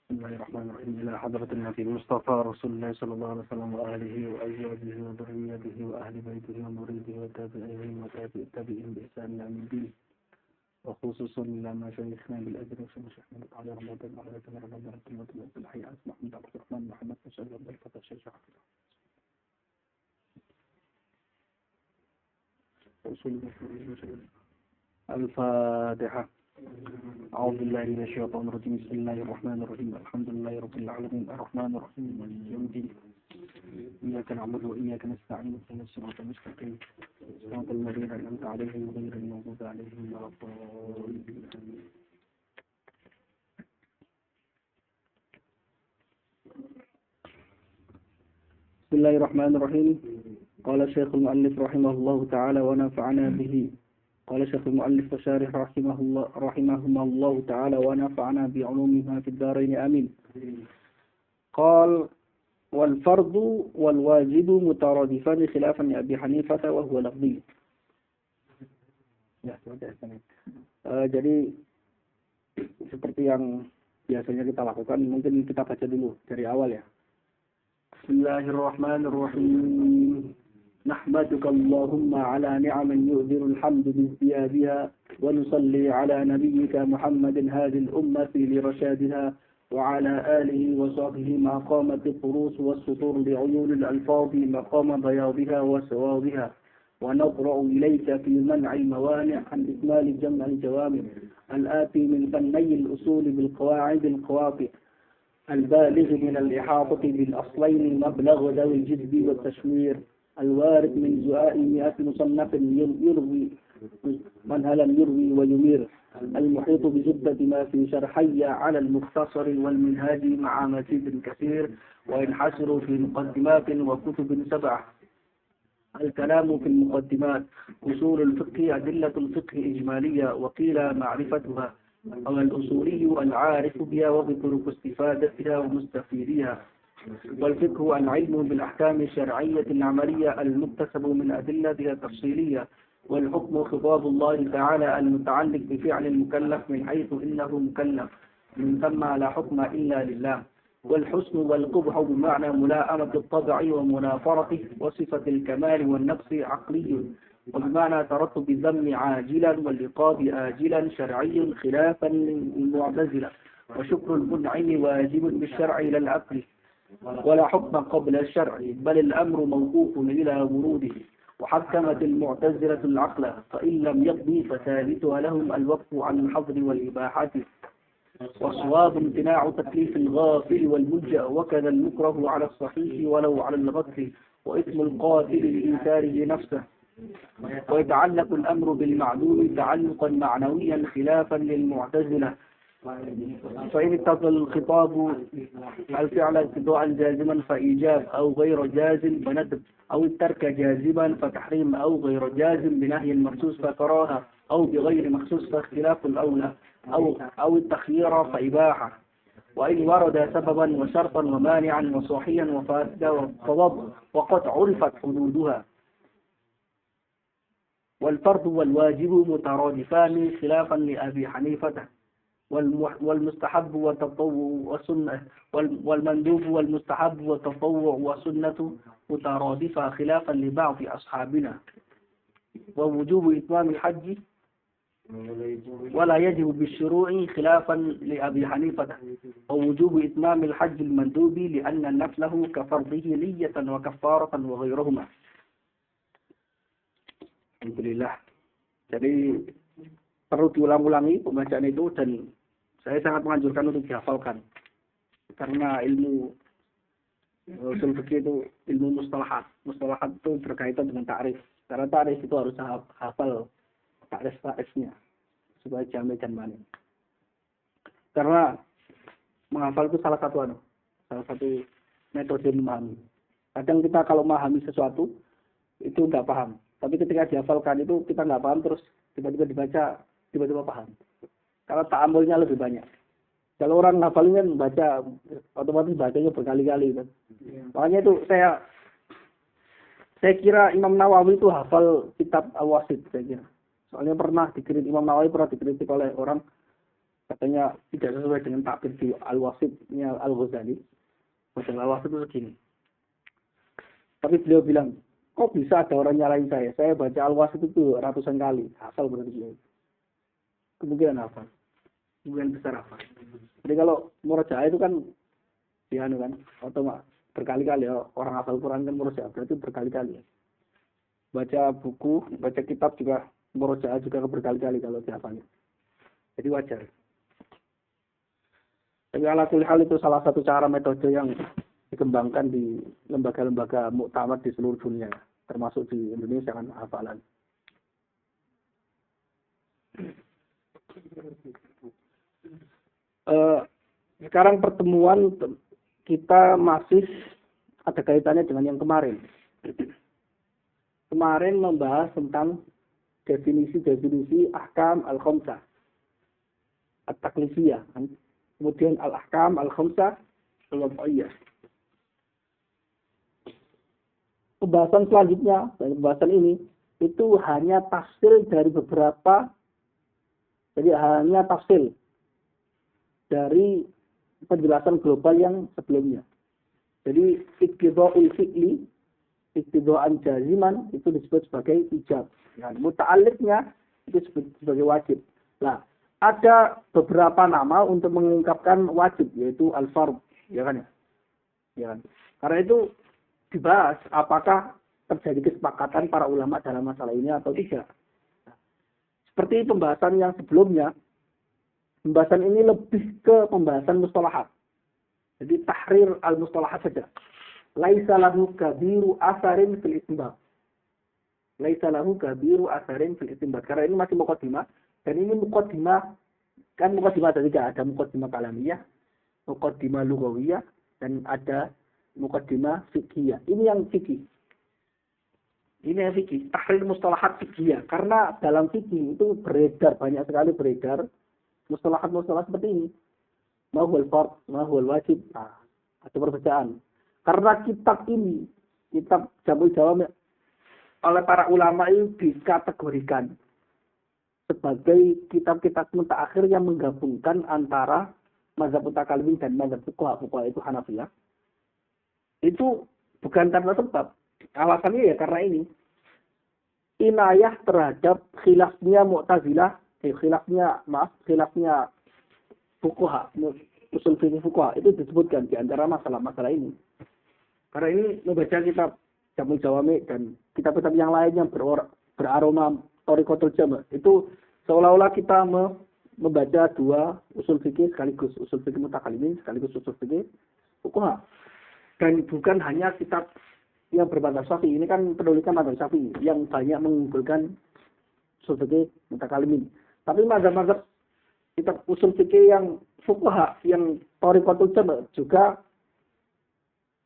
بسم الله الرحمن الرحيم. إلى حضرة النبي المصطفى رسول الله صلى الله عليه وسلم وآله وأزواجه وذريته وأهل بيته ومريده وتابعيهم وتابع التابعين بإحسان إلى يوم الدين، وخصوصا إلى ما شيخنا بالأجر وشيخنا محمد علي رمضان وعلى جميع رمضان الحي الحي أسمع من عبد الرحمن محمد مشهد عبد الفتاح الشيخ حفظه. الفاتحة. أعوذ بالله من الشيطان الرجيم. بسم الله الرحمن الرحيم. الحمد لله رب العالمين الرحمن الرحيم مالك يوم الدين. إياك نعبد وإياك نستعين اهدنا الصراط المستقيم صراط الذين أنعمت عليهم غير المغضوب عليهم ولا الضالين. بسم الله الرحمن الرحيم. قال الشيخ المؤلف رحمه الله تعالى ونفعنا به. قال الشيخ المؤلف وشارح رحمهما الله تعالى ونفعنا بعلومها في الدارين آمين. قال والفرض والواجب مترادفان خلافا لأبي حنيفة وهو لفظي. Jadi seperti yang biasanya kita lakukan, mungkin kita baca dulu dari awal ya. Bismillahirrahmanirrahim. نحمدك اللهم على نعم يؤذر الحمد بازديادها ونصلي على نبيك محمد هذه الأمة لرشادها وعلى آله وصحبه ما قامت الطروس والسطور بعيون الألفاظ مقام بياضها وسوادها ونضرع إليك في منع الموانع عن إكمال جمع الجوامع الآتي من فني الأصول بالقواعد القواطع البالغ من الإحاطة بالأصلين مبلغ ذوي الجذب والتشوير الوارد من زؤاء مئة مصنف يروي منهلا يروي ويمير المحيط بجدة ما في شرحي على المختصر والمنهاج مع مزيد كثير وينحصر في مقدمات وكتب سبعة. الكلام في المقدمات أصول الفقه أدلة الفقه إجمالية وقيل معرفتها أو الأصولي العارف بها وبطرق استفادتها ومستفيدها. والفقه العلم بالأحكام الشرعية العملية المكتسب من أدلتها التفصيلية والحكم خطاب الله تعالى المتعلق بفعل المكلف من حيث إنه مكلف من ثم لا حكم إلا لله. والحسن والقبح بمعنى ملاءمة الطبع ومنافرته وصفة الكمال والنقص عقلي وبمعنى ترتب الذم عاجلا والعقاب آجلا شرعي خلافا للمعتزلة. وشكر المنعم واجب بالشرع إلى العقل ولا حكم قبل الشرع بل الأمر موقوف إلى وروده. وحكمت المعتزلة العقل فإن لم يقضي فثابتها لهم الوقف عن الحظر والإباحة. والصواب امتناع تكليف الغافل والملجأ وكذا المكره على الصحيح ولو على الغفل وإثم القاتل لإنكاره نفسه. ويتعلق الأمر بالمعلوم تعلقا معنويا خلافا للمعتزلة. فإن اتصل الخطاب الفعل ابتداء جازما فإيجاب أو غير جازم فندب أو الترك جازما فتحريم أو غير جازم بنهي مخصوص فكراهة أو بغير مخصوص فاختلاف الأولى أو التخيير فإباحة. وإن ورد سببا وشرطا ومانعا وصحيا وفاسدا وضبط وقد عرفت حدودها. والفرض والواجب مترادفان خلافا لأبي حنيفة. والمستحب والتطوع والسنة والمندوب والمستحب والتطوع والسنة مترادفة خلافا لبعض أصحابنا. ووجوب إتمام الحج ولا يجب بالشروع خلافا لأبي حنيفة. ووجوب إتمام الحج المندوب لأن نفله كفرضه نية وكفارة وغيرهما. Alhamdulillah. Jadi perlu diulang-ulangi pembacaan itu dan saya sangat menganjurkan untuk dihafalkan karena ilmu usul fikih itu ilmu mustalahat. Mustalahat itu berkaitan dengan ta'rif. Karena ta'rif itu harus hafal ta'rif-ta'rifnya supaya jamin dan mani. Karena menghafal itu salah satu metode memahami. Kadang kita kalau memahami sesuatu itu nggak paham. Tapi ketika dihafalkan itu kita nggak paham terus tiba-tiba dibaca tiba-tiba paham. Karena ta'amulnya lebih banyak. Kalau orang hafalnya baca otomatis bacanya berkali-kali kan. Makanya itu saya kira Imam Nawawi itu hafal kitab Al-Wasit saya kira. Soalnya Imam Nawawi pernah dikritik oleh orang Katanya tidak sesuai dengan takbir di Al-Wasitnya Al-Ghazali. Baca Al-Wasit itu segini. Tapi beliau bilang, kok bisa ada orang nyalain saya? Saya baca Al-Wasit itu ratusan kali. Hafal berarti beliau. Kemungkinan hafal. Kemungkinan besar hafal. Jadi kalau murojaah itu kan, ya kan, otomatis berkali-kali ya. Orang hafal Quran kan murojaah, berarti berkali-kali ya. Baca buku, baca kitab juga murojaah juga berkali-kali kalau dihafalnya. Jadi wajar. Tapi ala kulli hal itu salah satu cara metode yang dikembangkan di lembaga-lembaga muktamar di seluruh dunia, termasuk di Indonesia kan hafalan. Sekarang pertemuan kita masih ada kaitannya dengan yang kemarin. Kemarin membahas tentang definisi-definisi ahkam al-khamsah, at-taklifiyah, kemudian al-ahkam al-khamsah al-wad'iyah. Pembahasan selanjutnya, pembahasan ini itu hanya tafsir dari beberapa, jadi hanya tafsir dari penjelasan global yang sebelumnya. Jadi iktidha'ul fi'li, iktidha'an jaziman itu disebut sebagai ijab. Nah, muta'alliqnya itu disebut sebagai wajib. Nah, ada beberapa nama untuk mengungkapkan wajib, yaitu al-fard, ya kan ya? Ya kan? Karena itu dibahas apakah terjadi kesepakatan para ulama dalam masalah ini atau tidak. Seperti pembahasan yang sebelumnya, pembahasan ini lebih ke pembahasan mustalahat. Jadi tahrir al-mustalahat saja. Laisa lahu kabiru asarin fil istinbat. Laisa lahu kabiru asarin fil istinbat. Karena ini masih muqaddimah. Dan ini muqaddimah, kan muqaddimah tadi ada muqaddimah kalamiyah, muqaddimah lughawiyah, dan ada muqaddimah fiqhiyah. Ini yang fikih. Ini yang fikih. Tahrir mustalahat fiqhiyah. Karena dalam fikih itu beredar, banyak sekali beredar mustalahat-mustalahat seperti ini. Ma huwal fard, ma huwal wajib. Nah, ada perbedaan. Karena kitab ini, kitab Jamul Jawami' oleh para ulama itu dikategorikan sebagai kitab-kitab mutaakhir yang menggabungkan antara mazhab mutakallimin dan mazhab fuqaha. Fuqaha itu Hanafiyah. Itu bukan karena sebab. Alasannya ya karena ini. Inayah terhadap khilafnya Mu'tazilah, khilafnya fuqaha, usul fikih fuqaha itu disebutkan di antara masalah-masalah ini. Karena ini membaca kitab Jamul Jawami' dan kitab-kitab yang lain yang beraroma Thariqatul Jam' itu seolah-olah kita membaca dua usul fikih sekaligus, usul fikih mutakallimin sekaligus usul fikih fuqaha. Dan bukan hanya kitab yang bermadzhab Syafi'i, ini kan penulisan madzhab Syafi'i yang banyak mengumpulkan usul fikih mutakallimin. Tapi mazhab-mazhab kitab usul fikih yang fuqaha, yang Thariqatul Jam' juga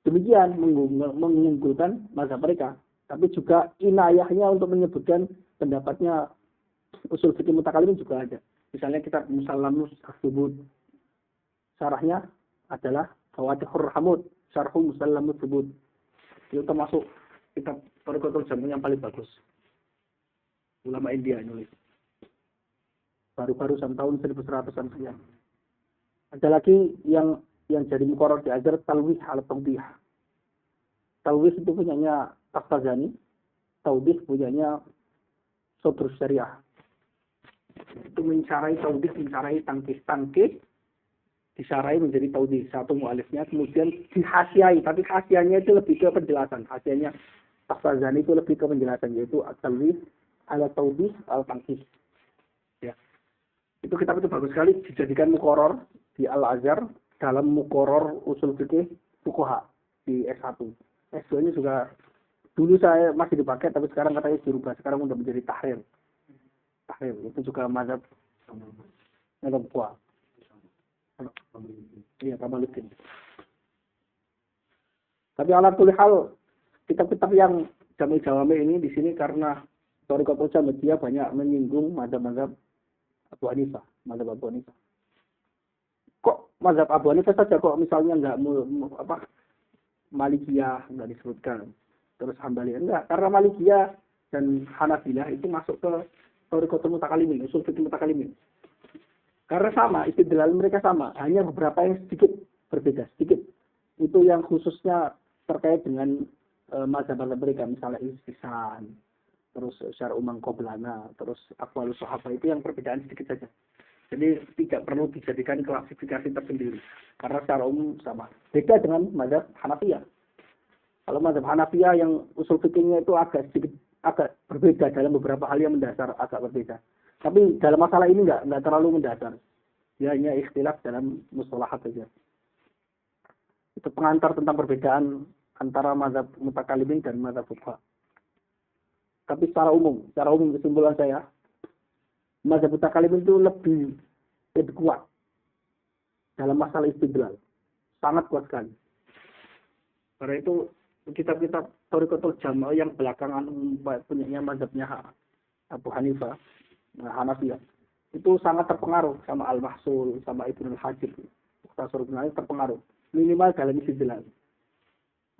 demikian mengunggulkan mazhab mereka. Tapi juga inayahnya untuk menyebutkan pendapatnya usul fikih mutakallimin juga ada. Misalnya kitab Musallamus As-Subut. Syarahnya adalah Fawadihur Hamud, Syarhul Musallamus As-Subut. Itu termasuk kitab Thariqatul Jam' yang paling bagus. Ulama India nulis. Baru-baru tahun 1100-an sekian. Ada lagi yang jadi muqarrar diajar Talwih al-Tawdih. Talwih itu punyanya Taftazani, Tawdih punyanya Sodrus Syariah. Itu mencarai Tawdih, mencarai tangkis, disarai menjadi Tawdih. Satu mu'alifnya, kemudian dihasiai, tapi hasianya itu lebih ke penjelasan. Hasianya Taftazani itu lebih ke penjelasan, yaitu At-Talwih al-Tawdih al-Tangkis. Ya. Itu kitab itu bagus sekali, dijadikan muqarrar di Al-Azhar dalam muqarrar usul fikih fuqaha di S1. S2 ini juga dulu saya masih dipakai, tapi sekarang katanya dirubah. Sekarang udah menjadi tahrir. Tahrir itu juga mazhab fuqaha. Iya, Kamaluddin. Tapi ala kulli hal kitab-kitab yang Jamul Jawami ini di sini karena Thariqatul Jam' dia banyak menyinggung mazhab-mazhab Abu Hanifah, mazhab Abu Hanifah. Kok mazhab Abu Hanifah saja kok misalnya enggak Malikiyah enggak disebutkan. Terus Hambali enggak, karena Malikiyah dan Hanafilah itu masuk ke Thariqatul Mutakallimin, usul fikih mutakallimin. Karena sama, istidlal mereka sama, hanya beberapa yang sedikit berbeda, sedikit. Itu yang khususnya terkait dengan mazhab-mazhab mereka, misalnya istihsan, terus syar'u man qablana, terus aqwalus sahabah, itu yang perbedaan sedikit saja. Jadi tidak perlu dijadikan klasifikasi tersendiri, karena secara umum sama. Beda dengan mazhab Hanafiyah. Kalau mazhab Hanafiyah yang usul fikihnya itu agak berbeda dalam beberapa hal yang mendasar, agak berbeda. Tapi dalam masalah ini enggak terlalu mendasar. Ya hanya ikhtilaf dalam mustalahat saja. Itu pengantar tentang perbedaan antara mazhab mutakalimin dan mazhab fuqaha. Tapi secara umum kesimpulan saya, mazhab mutakalimin itu lebih kuat dalam masalah istidlal. Sangat kuat sekali. Karena itu kitab-kitab Thariqatul Jamaah yang belakangan punyanya mazhabnya Abu Hanifah, Hanafiyah, itu sangat terpengaruh sama Al-Mahsul, sama Ibnul Hajib. Mukhtasar terpengaruh. Minimal dalam istidlal.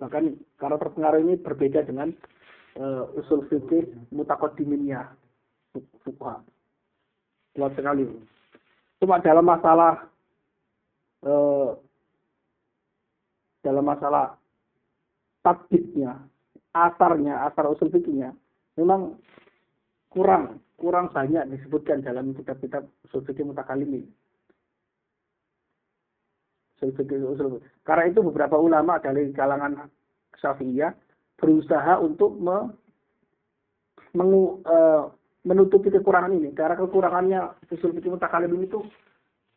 Bahkan karena terpengaruh ini berbeda dengan usul fikih mutaqaddiminnya fuqaha. Kuat sekali. Cuma dalam masalah tatbiknya, asar usul fikihnya, memang kurang banyak disebutkan dalam kitab-kitab usul fikih mutakalimin. Karena itu beberapa ulama dari kalangan Syafi'iyah berusaha untuk menutupi kekurangan ini. Karena kekurangannya usul fikih mutakalimin itu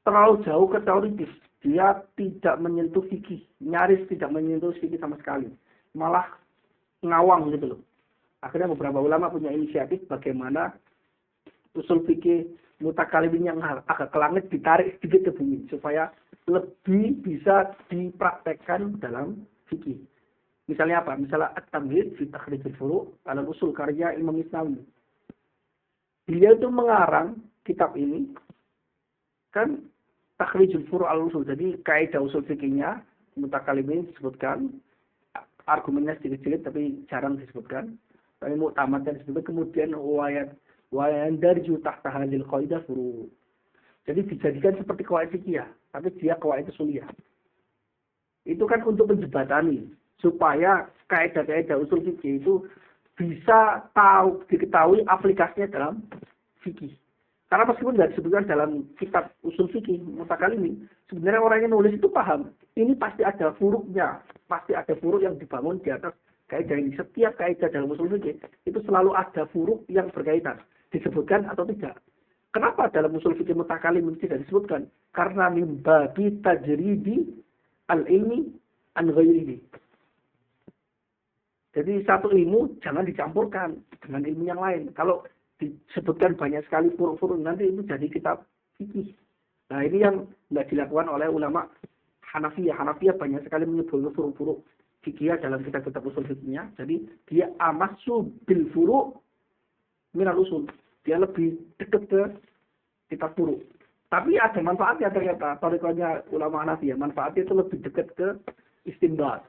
terlalu jauh ke teoritis. Dia tidak menyentuh fikih, nyaris tidak menyentuh fikih sama sekali. Malah ngawang gitu loh. Akhirnya beberapa ulama punya inisiatif bagaimana usul fikih mutakalimin yang agak ke langit ditarik sedikit ke bumi supaya lebih bisa dipraktekkan dalam fikih. Misalnya apa? Misalnya At-Tamhid fi Takhrijul Furu' ala usul karya Imam Isnawi. Dia itu mengarang kitab ini kan Takhrijul Furu' ala usul. Jadi kaidah usul fikihnya mutakalimin disebutkan, argumennya sedikit-sedikit tapi jarang disebutkan. Tapi muktamadnya disebutkan, kemudian wayan darju tahta hadhil qaidah furu'. Jadi dijadikan seperti qawaid fikih, tapi dia qawaid usuliyah. Itu kan untuk menjembatani supaya kaidah-kaidah usul fikih itu bisa diketahui aplikasinya dalam fikih. Karena meskipun tidak disebutkan dalam kitab usul fikih mutakalimin, sebenarnya orang yang nulis itu paham. Ini pasti ada furuknya, pasti ada furuk yang dibangun di atas kaidah ini. Setiap kaidah dalam usul fikih itu selalu ada furuk yang berkaitan, disebutkan atau tidak. Kenapa dalam usul fikih mutakalimin tidak disebutkan? Karena mimbabi tajridi al-ilmi an ghairihi. Jadi satu ilmu jangan dicampurkan dengan ilmu yang lain. Kalau disebutkan banyak sekali furuk-furuk, nanti itu jadi kitab fikih. Nah ini yang tidak dilakukan oleh ulama Hanafiyah. Hanafiyah banyak sekali menyebut furuk-furuk fikih dalam kitab-kitab usul fikihnya. Jadi dia amassu bil furuk minal usul. Dia lebih dekat ke kitab furuk. Tapi ada manfaatnya ternyata. Thariqahnya ulama Hanafiyah, manfaatnya itu lebih dekat ke istinbat.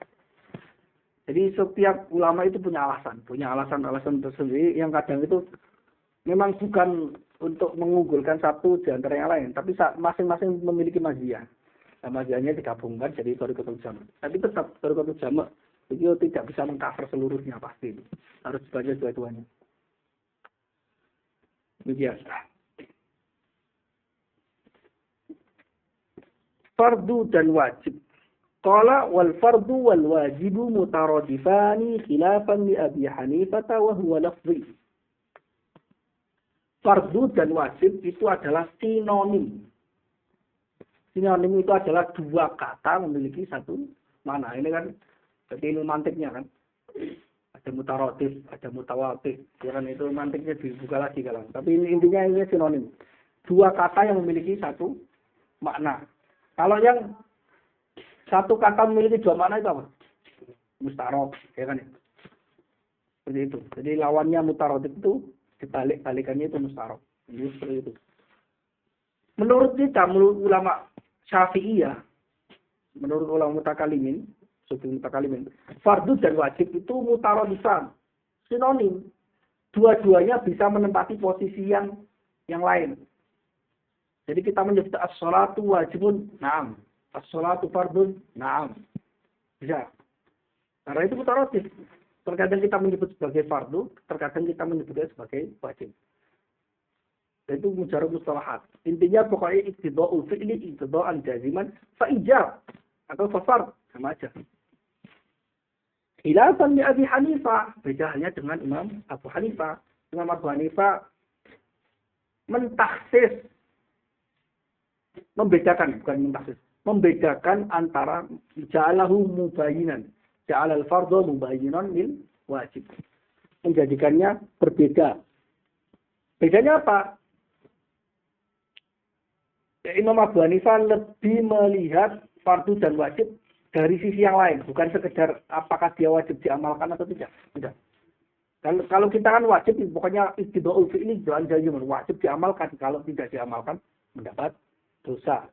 Jadi setiap ulama itu punya alasan tersendiri yang kadang itu memang bukan untuk mengunggulkan satu di antara yang lain, tapi masing-masing memiliki mazhiyah. Nah, mazhiyahnya digabungkan jadi Thariqatul Jama'. Tapi tetap Thariqatul Jama' itu tidak bisa mengcover seluruhnya pasti. Harus dibaca dua-duanya. Demikian. Fardu dan wajib. Qala wal fardu wal wajibu mutaradifani khilafan li Abi Hanifah wa huwa lafzi. Fardu dan wajib itu adalah sinonim. Sinonim itu adalah dua kata memiliki satu makna. Ini kan jadi ilmu mantiknya kan. Ada mutaradif, ada mutawatir. Ya kan itu mantiknya dibuka lagi kalau. Tapi intinya ini sinonim. Dua kata yang memiliki satu makna. Kalau yang satu kata memiliki dua makna itu apa? Mustarab, ya kan ya. Seperti itu. Jadi lawannya mutaradif itu dibalik-balikannya itu mustarab. Jadi seperti itu. Menurut kita, menurut ulama Syafi'iyah, menurut ulama mutakalimin, fardu dan wajib itu mutaradifan, sinonim. Dua-duanya bisa menempati posisi yang lain. Jadi kita menyebut as-sholatu wajibun, na'am. As-sholatu fardun, na'am. Bisa. Karena itu mutarotif. Terkadang kita menyebut sebagai fardu, terkadang kita menyebutnya sebagai wajib. Itu mujarab mustalahat. Intinya pokoknya iktida'ul fi'li, iktida'an jaziman, fa'ijab. Atau fafard. Sama aja. Khilafan li Abi Hanifah. Beda halnya dengan Imam Abu Hanifah. Imam Abu Hanifah mentaksis. Membedakan, bukan mentaksis. Membedakan antara ja'alahu mubayinan. Ja'alal fardhu mubayinan lil wajib. Menjadikannya berbeda. Bedanya apa? Imam Abu Hanifah lebih melihat fardu dan wajib dari sisi yang lain, bukan sekedar apakah dia wajib diamalkan atau tidak. Tidak. Kalau kita kan wajib, pokoknya iktida'ul fi'li jalan wajib diamalkan. Kalau tidak diamalkan, mendapat dosa.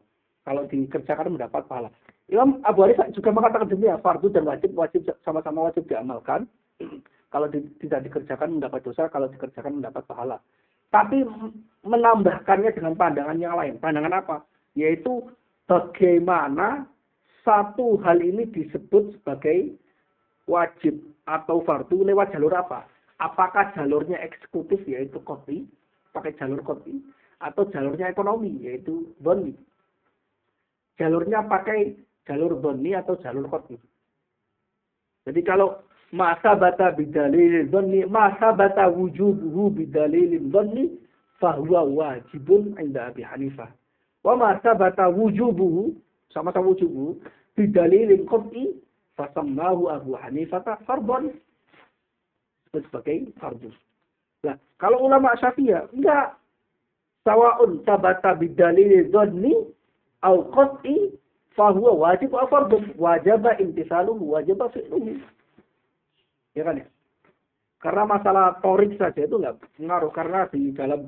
Kalau dikerjakan, mendapat pahala. Imam Abu Hanifah juga mengatakan demikian, fardu dan wajib sama-sama wajib diamalkan. Kalau tidak dikerjakan, mendapat dosa. Kalau dikerjakan, mendapat pahala. Tapi menambahkannya dengan pandangan yang lain. Pandangan apa? Yaitu bagaimana satu hal ini disebut sebagai wajib atau fardu lewat jalur apa? Apakah jalurnya eksekutif yaitu qadhi, pakai jalur qadhi, atau jalurnya ekonomi yaitu dhonni? Jalurnya pakai jalur dhonni atau jalur qadhi. Jadi kalau masa bata bidalil dhonni, masa bata wujubuhu bidalil dhonni, fahuwa wajibun inda Abi Hanifah. Wa masa bata wujubuhu sama-sama wujubu bidalilin qat'i fasammahu Abu Hanifah fardhon sebagai fardu. Nah, kalau ulama Syafi'iyah enggak, sawaun tabata bidalilin dhanni au qat'i fahuwa wajib au fardhun, wajaba imtithaluhu wajaba fi'luhu. Ya kan ya? Karena masalah torik saja itu enggak ngaruh, karena di dalam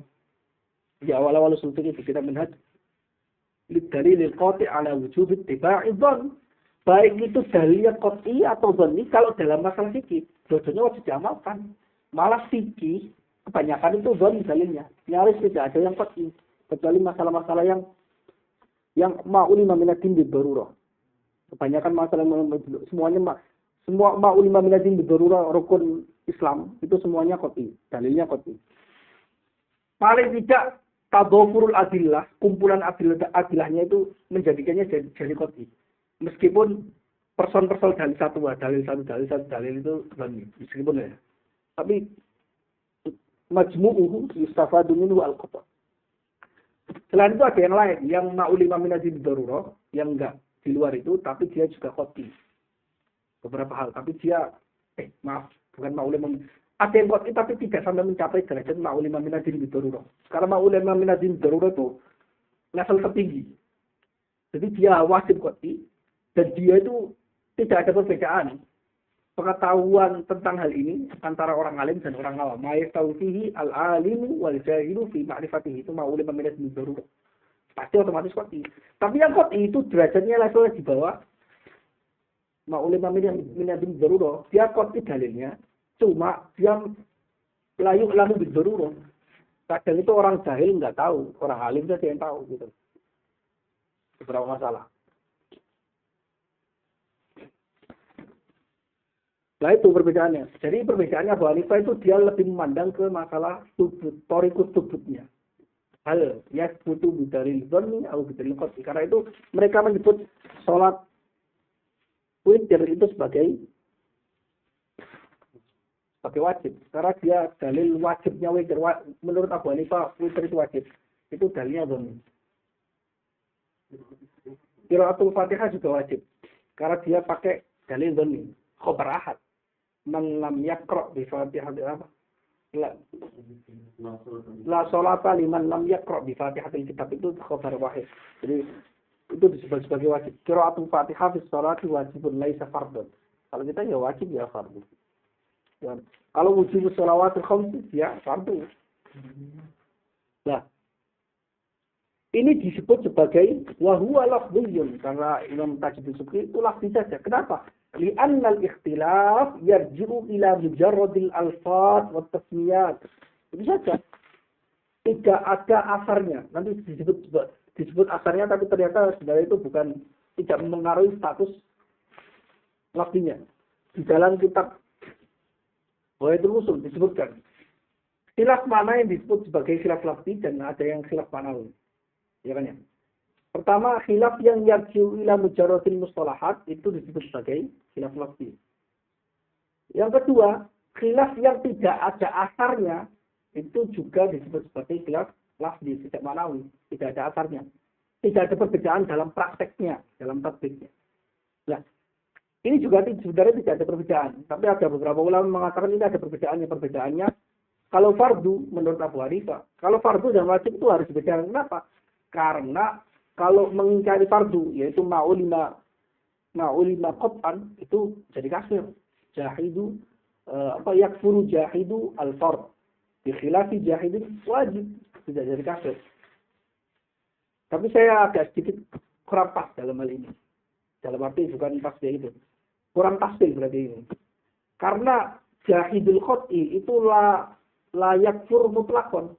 di awal-awal usul fikih kita menhad dalil qati' ala wujub ittiba'i dhann. Baik itu dalilnya qati' atau dhanni, kalau dalam masalah fikih dua-duanya wajib diamalkan. Malah fikih kebanyakan itu dhanni dalilnya. Nyaris tidak ada yang qati', kecuali masalah-masalah yang ma'ulima minad-din bidarurah. Kebanyakan masalah semua ma'ulima minad-din bidarurah rukun Islam itu semuanya qati', dalilnya qati'. Paling tidak tadhafurul adillah, kumpulan adillahnya itu menjadikannya jadi qat'i. Meskipun person-person dalil dalil itu dhanni, meskipun ya. Tapi majmu'uhu yustafadu minhu al-qata'. Selain itu ada yang lain, yang ma'ulima minadin darurah, yang enggak di luar itu, tapi dia juga qat'i. Beberapa hal, tapi dia bukan ma'ulima. Ada yang qat'i tapi tidak sampai mencapai derajat ma'ulima minadin darurah. Karena ma'ulima minadin darurah itu level tertinggi. Jadi dia wajib qat'i, dan dia itu tidak ada perbedaan pengetahuan tentang hal ini antara orang alim dan orang awam. Ma'yastawfihi al-alimu wal jahilu fi ma'rifatihi, itu ma'ulima minadin darurah. Pasti otomatis qat'i. Tapi yang qat'i itu derajatnya levelnya di bawah ma'ulima minadin darurah. Dia qat'i dalilnya, cuma dia layu lalu bidarurah. Kadang itu orang jahil nggak tahu, orang alim saja yang tahu gitu. Beberapa masalah. Nah itu perbedaannya. Jadi perbedaannya Abu Hanifah itu dia lebih memandang ke masalah subut, torikus subutnya. Hal ya butuh bidalil dhanni atau bidalil qat'i. Karena itu mereka menyebut sholat witir itu sebagai wajib. Karena dia dalil wajibnya witir. Menurut Abu Hanifah witir itu wajib. Itu dalilnya dhanni. Qiraatul Fatihah juga wajib. Karena dia pakai dalil dhanni. Khobar ahad. Man lam yaqra' bi Fatihatil apa? La sholata liman lam yaqra' bi Fatihatil kitab, itu khabar wahid. Jadi itu disebut sebagai wajib. Qiraatul Fatihah fi sholati wajibun laisa fardun. Kalau kita ya wajib ya fardu. Ya. Kalau wujub shalawatul khams ya fardu. Nah, ini disebut sebagai wa huwa lafdhiyun, karena Imam Tajuddin Subki itu lafzi saja. Kenapa? Li'anna al-ikhtilaf yarji'u ila mujarradil alfaz wa tasmiyat. Itu saja. Tidak ada asarnya. Nanti disebut disebut asarnya, tapi ternyata sebenarnya itu bukan, tidak mempengaruhi status lafzinya. Di dalam kitab Wahidul Usul disebutkan khilaf mana yang disebut sebagai khilaf lafzi dan ada yang khilaf manawi. Ya kan ya? Pertama, khilaf yang yarji'u ila mujarradil mustalahat itu disebut sebagai khilaf lafzi. Yang kedua, khilaf yang tidak ada asarnya itu juga disebut sebagai khilaf lafzi, tidak manawi, tidak ada asarnya. Tidak ada perbedaan dalam prakteknya, dalam tatbiknya. Nah, ini juga sebenarnya tidak ada perbedaan, tapi ada beberapa ulama mengatakan ini ada perbedaannya. Perbedaannya, kalau fardu menurut Abu Hanifah, kalau fardu dan wajib itu harus dibedakan. Kenapa? Karena kalau mengingkari fardu, yaitu ma'ulima qat'an, itu jadi kafir. Jahidu yakfuru jahidu al-fard. Bi khilafi jahidu wajib, tidak jadi kafir. Tapi saya agak sedikit kurang pas dalam hal ini. Dalam arti bukan pas dia itu. Kurang tafsir berarti ini. Karena jahidul qat'i itu layak fur mutlakon.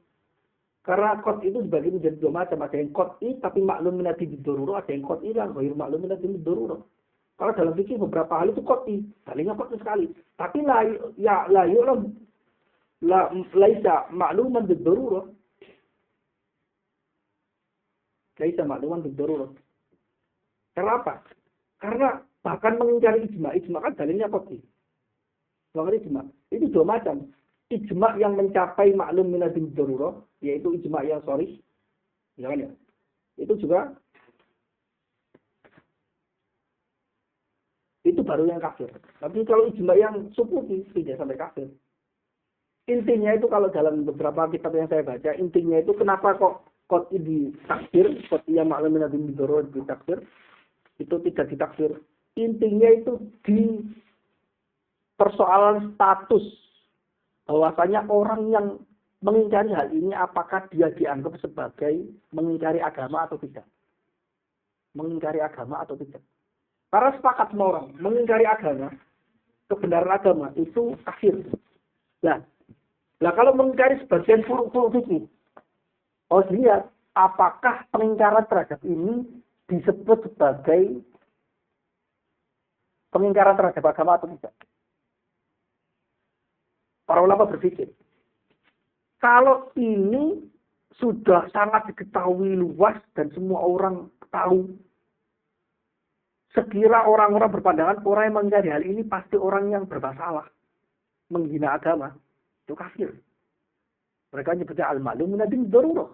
Karena qat itu dibagi menjadi dua macam. Ada yang qat'i tapi maklum minati bidururo. Ada yang qat'i dan ghair maklum minati bidururo. Kalau dalam fikih beberapa hal itu qat'i. Kalinya qat'i sekali. Tapi laisa makluman bidururo. Laisa makluman bidururo. Kenapa? Karena bahkan mengingkari ijma kan dalilnya qat'i. Mengingkari ijma. Itu dua macam. Ijma yang mencapai maklum minatin darurah, yaitu ijma yang sharih. Ya kan ya? Itu juga itu baru yang kafir. Tapi kalau ijma yang subuhi tidak sampai kafir. Intinya itu kalau dalam beberapa kitab yang saya baca, intinya itu kenapa kok qat'i ditakfir, qat'i yang maklum minatin darurah ditakfir, itu tidak ditakfir. Intinya itu di persoalan status. Bahwasanya orang yang mengingkari hal ini apakah dia dianggap sebagai mengingkari agama atau tidak. Mengingkari agama atau tidak. Karena sepakat semua orang, mengingkari agama, kebenaran agama itu kafir. Nah kalau mengingkari sebagian furu' fikih, lihat apakah pengingkaran terhadap ini disebut sebagai pengingkaran terhadap agama atau tidak. Para ulama berpikir, kalau ini sudah sangat diketahui luas dan semua orang tahu, sekira orang-orang berpandangan orang yang mengingkari hal ini pasti orang yang bermasalah, menghina agama, itu kafir. Mereka nyebutnya al-ma'lum minatin darurah.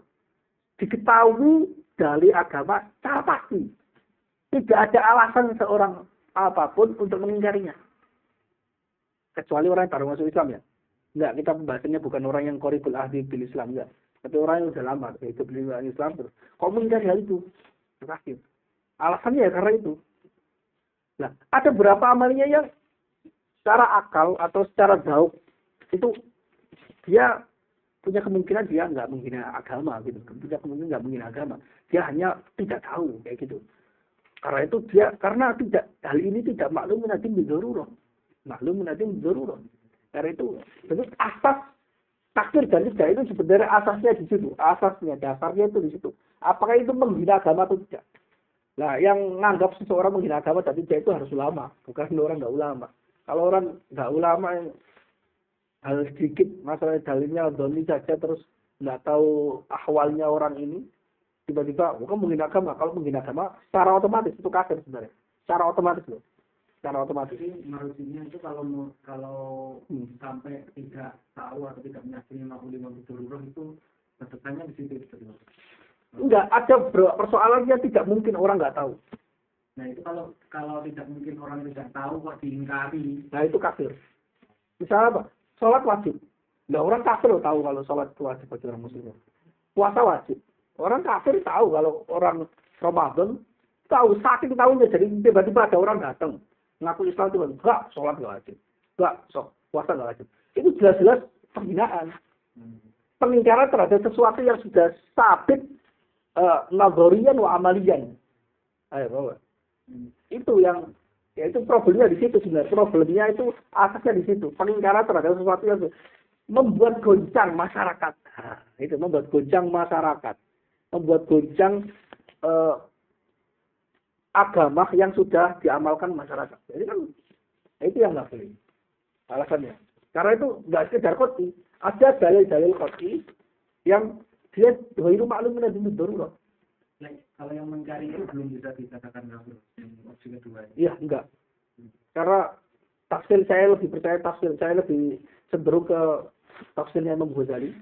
Diketahui dari agama secara pasti. Tidak ada alasan seorang apapun untuk mengingkarinya. Kecuali orang yang baru masuk Islam ya. Enggak, kita pembahasannya bukan orang yang qoribul ahdi bil Islam, enggak. Tapi orang yang sudah lama hidup di Islam terus. Kok mengingkari hal itu? Kafir. Alasannya ya karena itu. Nah, ada beberapa amalnya yang secara akal atau secara zauk itu dia punya kemungkinan dia enggak menghina agama gitu. Punya kemungkinan enggak menghina agama. Dia hanya tidak tahu kayak gitu. Karena itu karena hal ini tidak maklum minatin bidururah. Maklum minatin bidururah. Karena itu asas takfir dan tidak itu sebenarnya asasnya di situ. Asasnya, dasarnya itu di situ. Apakah itu menghina agama atau tidak? Nah, yang menganggap seseorang menghina agama dan tidak itu harus ulama. Bukan orang nggak ulama. Kalau orang nggak ulama, hal sedikit masalah dalilnya doni saja terus nggak tahu ahwalnya orang ini, tiba-tiba bukan menghina agama. Kalau menghina agama, secara otomatis itu kafir sebenarnya. Secara otomatis loh. Secara otomatis. Maksudnya itu kalau sampai tidak tahu atau tidak meyakini 55 bidururah itu batasannya di situ. Enggak, ada persoalan yang tidak mungkin orang nggak tahu. Nah itu kalau tidak mungkin orang tidak tahu kok diingkari. Nah itu kafir. Misalnya apa? Sholat wajib. Nah orang kafir loh tahu kalau sholat itu wajib bagi orang muslim. Puasa wajib. Orang kafir tahu kalau orang Ramadan tahu saking tahunya jadi tiba-tiba ada orang datang. Ngaku Islam itu enggak, sholat enggak wajib. Enggak, puasa enggak wajib. Itu jelas-jelas penghinaan. Pengingkaran terhadap sesuatu yang sudah sabit nazariyan wa amaliyan. Ayo bawa. Itu yang itu problemnya di situ sebenarnya. Problemnya itu asasnya di situ. Pengingkaran terhadap sesuatu yang membuat goncang masyarakat. Nah, itu membuat goncang masyarakat. Membuat goncang agama yang sudah diamalkan masyarakat. Jadi kan itu yang nggak boleh. Alasannya. Karena itu nggak sekedar qat'i. Ada dalil-dalil qat'i yang dia ghairu ma'lumin min ad-darurat. Nah, kalau yang mencari itu belum bisa dikatakan kafir. Yang opsi kedua. Iya, enggak. Karena saya lebih cenderung ke tafsirnya Imam Ghazali.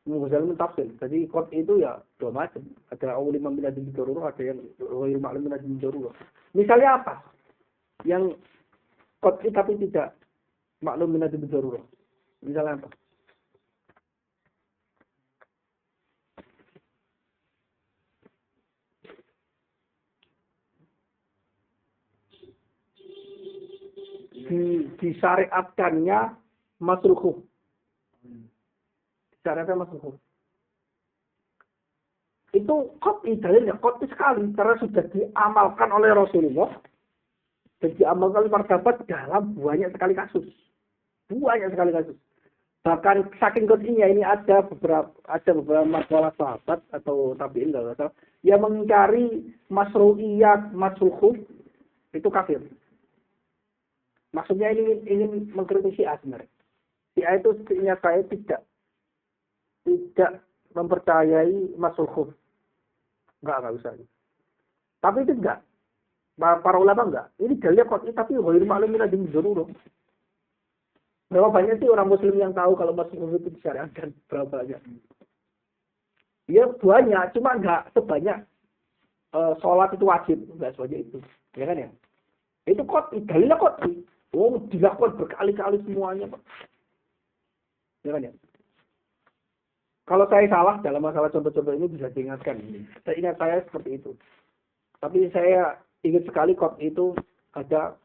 Imam Ghazali mentafsir. Jadi qat'i itu ya dua macam. Ada awliman min ad-darurat, ada yang ghairu ma'lumin min ad-darurat. Misalnya apa? Yang qat'i tapi tidak maklum min ad-darurat. Misalnya apa? Disyariatkannya masruh. Disyariatkan masruh. Itu qat'i dalilnya, qat'i sekali karena sudah diamalkan oleh Rasulullah dan diamalkan oleh para sahabat dalam banyak sekali kasus. Banyak sekali kasus. Bahkan saking qat'inya ini ada beberapa masalah sahabat atau tabi'in yang mengingkari masru'iyat masruh itu kafir. Maksudnya ini ingin mengkritisi Syiah sebenarnya. Syiah itu seingat saya tidak mempercayai masruh. Enggak usah. Tapi itu enggak. Para ulama enggak. Ini dalilnya qat'i tapi ghairu ma'lumin min ad-darurat. Berapa banyak sih orang muslim yang tahu kalau masruh itu disyariatkan? Berapa banyak? Ya banyak, cuma enggak sebanyak sholat itu wajib, enggak sebanyak itu. Ya kan ya? Itu qat'i, dalilnya qat'i. Oh, dilakukan berkali-kali semuanya, Pak. Ya kan ya? Kalau saya salah dalam masalah contoh-contoh ini bisa diingatkan. Saya ingat saya seperti itu. Tapi saya ingat sekali qat'i itu ada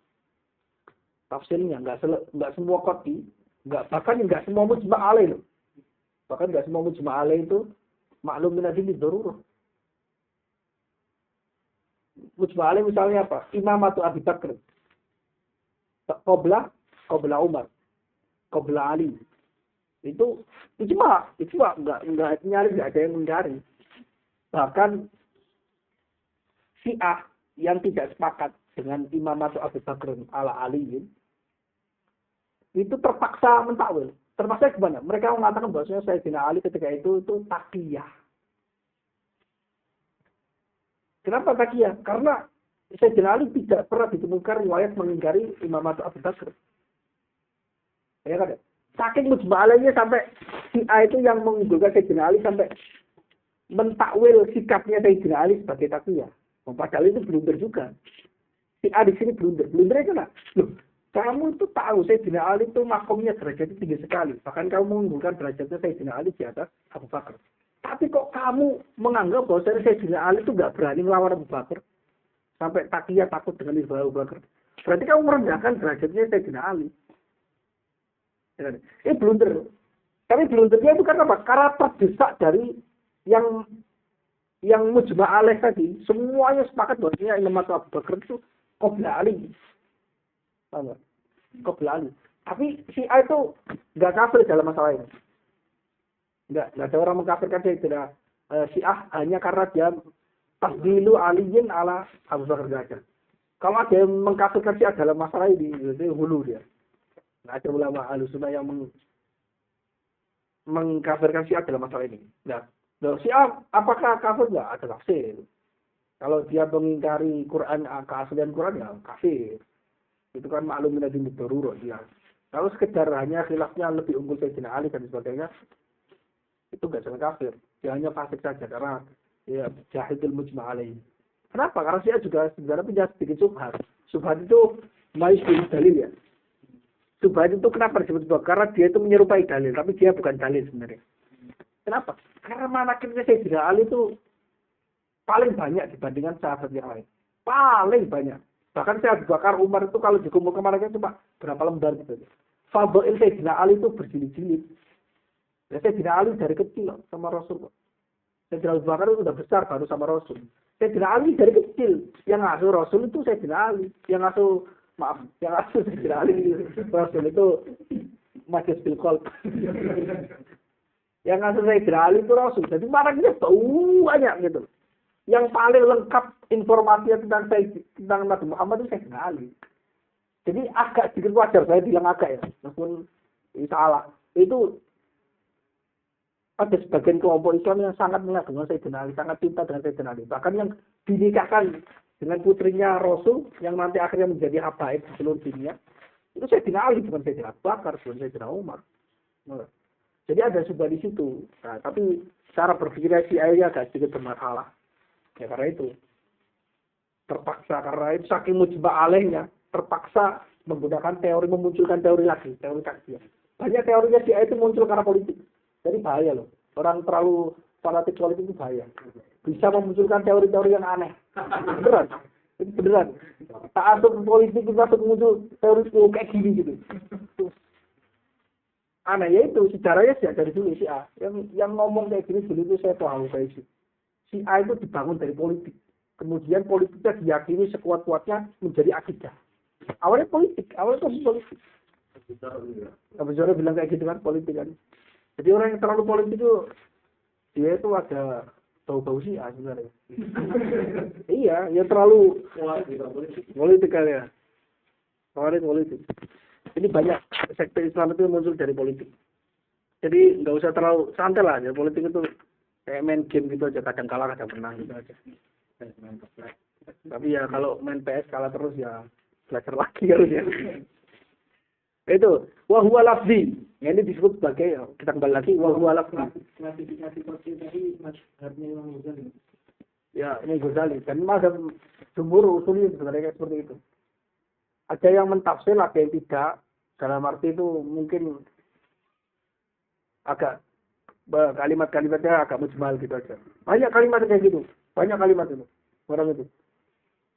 tafsirnya. Enggak semua qat'i, bahkan enggak semua mujma' alaih loh. Bahkan enggak semua mujma' alaih itu maklum min ad-darurat. Mujma' alaih misalnya apa? Imamatu Abi Bakr. Qabla Umar, qabla Ali. Itu ijma' enggak ada yang mengingkari. Bahkan Syiah yang tidak sepakat dengan imamatu Abu Bakr ala Ali itu terpaksa mentakwil. Terpaksa gimana? Mereka mengatakan bahwasanya Sayyidina Ali ketika itu taqiyah. Kenapa taqiyah? Karena Sayyidina Ali tidak pernah ditemukan riwayat mengingkari imamatu Abu Bakr. Ya kan? Saking mujma'alnya sampai Syiah itu yang mengunggulkan Sayyidina Ali sampai mentakwil sikapnya Sayyidina Ali sebagai taqiyah. Padahal itu blunder juga. Syiah di sini blunder. Blundernya kenapa? Loh, kamu itu tahu Sayyidina Ali itu makomnya derajatnya tinggi sekali. Bahkan kamu mengunggulkan derajatnya Sayyidina Ali di atas Abu Bakar. Tapi kok kamu menganggap bahwa Sayyidina Ali itu nggak berani melawan Abu Bakar? Sampai taqiyah takut dengan Abu Bakar. Berarti kamu merendahkan derajatnya Sayyidina Ali. Ini blunder. Tapi blundernya itu karena apa? Karena terdesak dari yang mujma' alaih tadi. Semuanya sepakat bahwasanya Imam Abu Bakar itu qabla Ali. Paham? Qabla Ali. Tapi Syiah itu nggak kafir dalam masalah ini. Nggak ada orang mengkafirkan Sayyidina Syiah hanya karena dia tafdilu aliyin ala Abu Bakar saja. Kalau ada yang mengkafirkan Syiah dalam masalah ini, itu hulu dia. Nah, ada ulama Ahlussunnah yang mengkafirkan Syiah dalam masalah ini. Nah, Syiah apakah kafir? Enggak, ada tafsir. Kalau dia mengingkari Quran, keaslian Quran ya kafir. Itu kan maklum min ad-darurat dia. Kalau sekedar hanya khilafnya lebih unggul Sayyidina Ali dan sebagainya, itu enggak sampai kafir. Dia hanya fasik saja karena ya jahidul mujma' alaih. Kenapa? Karena Syiah juga sebenarnya punya sedikit subhat. Subhat itu maisbil dalil ya. Subhat itu kenapa disebut subhat? Karena dia itu menyerupai dalil, tapi dia bukan dalil sebenarnya. Kenapa? Karena manaqibnya Sayyidina Ali itu paling banyak dibandingkan sahabat yang lain. Paling banyak. Bahkan Abu Bakar, Umar itu kalau dikumpulkan manaqibnya cuma berapa lembar gitu. Fadhail Sayyidina Ali itu berjilid-jilid. Ya, Sayyidina Ali dari kecil sama Rasul. Sayyidina Abu Bakar itu sudah besar baru sama Rasul. Sayyidina Ali dari kecil. Yang ngasuh Rasul itu Sayyidina Ali. Yang ngasuh Sayyidina Ali. Rasul itu Majlis bil Qalb. Yang ngasuh Sayyidina Ali itu Rasul. Jadi manaqibnya banyak gitu. Yang paling lengkap informasinya tentang Nabi Muhammad itu Sayyidina Ali. Jadi agak sedikit wajar saya bilang agak ya, meskipun ini salah. Itu ada sebagian kelompok Islam yang sangat mengagungkan Sayyidina Ali, sangat cinta dengan Sayyidina Ali. Bahkan yang dinikahkan dengan putrinya Rasul yang nanti akhirnya menjadi habaib di seluruh dunia. Itu Sayyidina Ali, bukan Sayyidina Abu Bakar, bukan Sayyidina Umar. Nah, jadi ada sebuah di situ. Nah, tapi cara berpikirnya si ayahnya agak sedikit bermasalah. Ya karena itu. Terpaksa, karena itu saking mujba alaihnya, terpaksa menggunakan teori, memunculkan teori lagi, teori kajian. Banyak teorinya si ayah itu muncul karena politik. Jadi bahaya loh. Orang terlalu fanatik politik itu bahaya. Bisa memunculkan teori-teori yang aneh. Beneran. Itu beneran. Tak ada politik kita muncul teori kayak gini gitu. Aneh ya itu sejarahnya sih dari dulu si A. Yang ngomong kayak gini dulu itu saya tahu kayak gitu. Si A itu dibangun dari politik. Kemudian politiknya diyakini sekuat-kuatnya menjadi akidah. Awalnya politik, awalnya kan politik. Abu Jora bilang kayak gitu kan politik kan. Jadi orang yang terlalu politik itu dia itu ada bau-bau sih sebenarnya. Iya, yang terlalu politik kan ya. Politik. Ini banyak sekte Islam itu muncul dari politik. Jadi nggak usah terlalu santai lah ya, politik itu kayak main game gitu aja, kadang kalah kadang menang gitu aja. Tapi ya kalau main PS kalah terus ya belajar lagi harusnya. Itu wahwa lafzi. Ini disebut sebagai, kita kembali lagi wahwa lafzi. Klasifikasi seperti tadi mazhabnya Imam Ghazali. Ya, ini Ghazali. Dan mazhab jumhur usulnya sebenarnya seperti itu. Ada yang mentafsir, ada yang tidak. Dalam arti itu mungkin agak kalimat-kalimatnya agak mujmal gitu aja. Banyak kalimat kayak gitu. Banyak kalimat itu. Orang itu.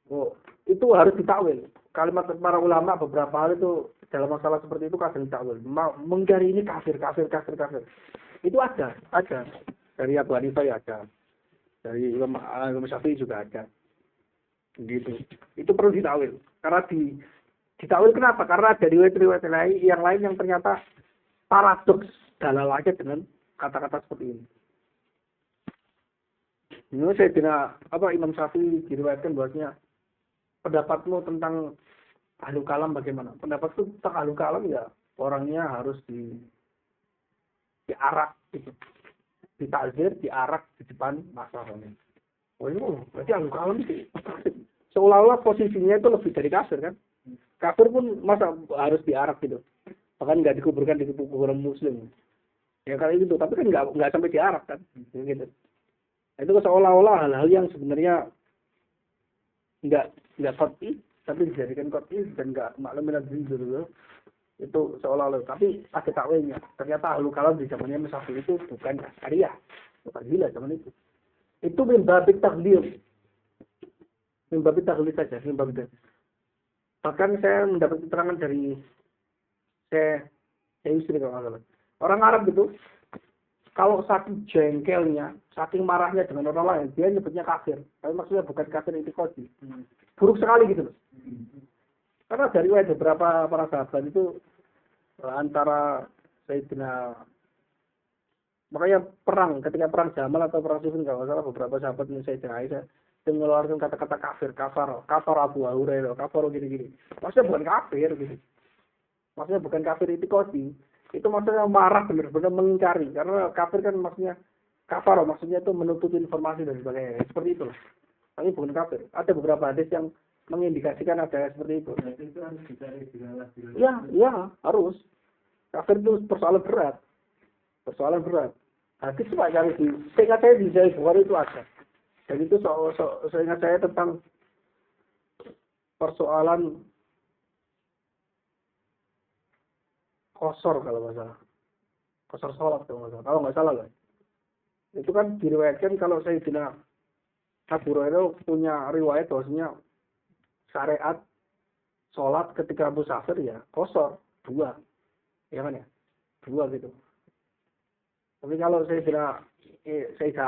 Oh, itu harus ditakwil. Kalimat para ulama beberapa hal itu dalam masalah seperti itu kadang ditakwil. Mengingkari ini kafir. Itu ada. Dari Abu Hanifah ya ada. Dari Imam Syafi'i juga ada. Gitu. Itu perlu ditakwil. Karena ditakwil kenapa? Karena ada riwayat-riwayat yang lain yang ternyata paradoks dalalahnya dengan kata-kata seperti ini. Ini saya tidak Imam Syafi'i diriwayatkan bahwasanya pendapatmu tentang ahlu kalam bagaimana? Pendapatku tentang ahlu kalam ya orangnya harus diarak gitu. Ditazir, diarak di depan masyarakat. Oh ini berarti ahlu kalam sih. Seolah-olah posisinya itu lebih dari kafir kan? Kafir pun masa harus diarak gitu. Bahkan nggak dikuburkan di kuburan muslim. Ya kali gitu, tapi kan nggak sampai diarak kan? Gitu. Itu seolah-olah hal-hal yang sebenarnya nggak qat'i, tapi dijadikan qat'i dan nggak maklumin dulu. Itu seolah-olah, tapi ada takwilnya. Ternyata ahlu kalam di zamannya Syafi'i itu bukan syariah, bukan gila zaman itu. Itu min babit takdir saja, min babit. Bahkan saya mendapat keterangan dari saya istri kalau nggak salah. Orang Arab itu kalau saking jengkelnya, saking marahnya dengan orang lain, dia nyebutnya kafir. Tapi maksudnya bukan kafir itikadi. Buruk sekali gitu loh. Karena dari beberapa para sahabat itu antara Sayyidina, makanya ketika perang Jamal atau perang Siffin kalau salah beberapa sahabat yang Sayyidina Aisyah yang mengeluarkan kata-kata kafir, kafar Abu Hurairah, kafar gini-gini. Maksudnya bukan kafir gitu. Maksudnya bukan kafir itikadi. Itu maksudnya marah benar-benar mengingkari. Karena kafir kan maksudnya kafar, maksudnya itu menutupi informasi dan sebagainya. Seperti itu. Tapi bukan kafir. Ada beberapa hadis yang mengindikasikan ada seperti itu. Itu harus dicari jelas. Ya, harus. Kafir itu persoalan berat. Hadis cuma cari di. Seingat saya di Sahih Bukhari itu ada. Dan itu seingat saya tentang persoalan kosor kalau nggak salah. Kosor sholat kalau nggak salah lah. Itu kan diriwayatkan kalau Sayyidina Abu Hurairah punya riwayat bahwasanya syariat sholat ketika musafir ya kosor 2. Ya kan ya? 2 gitu. Tapi kalau Sayyidah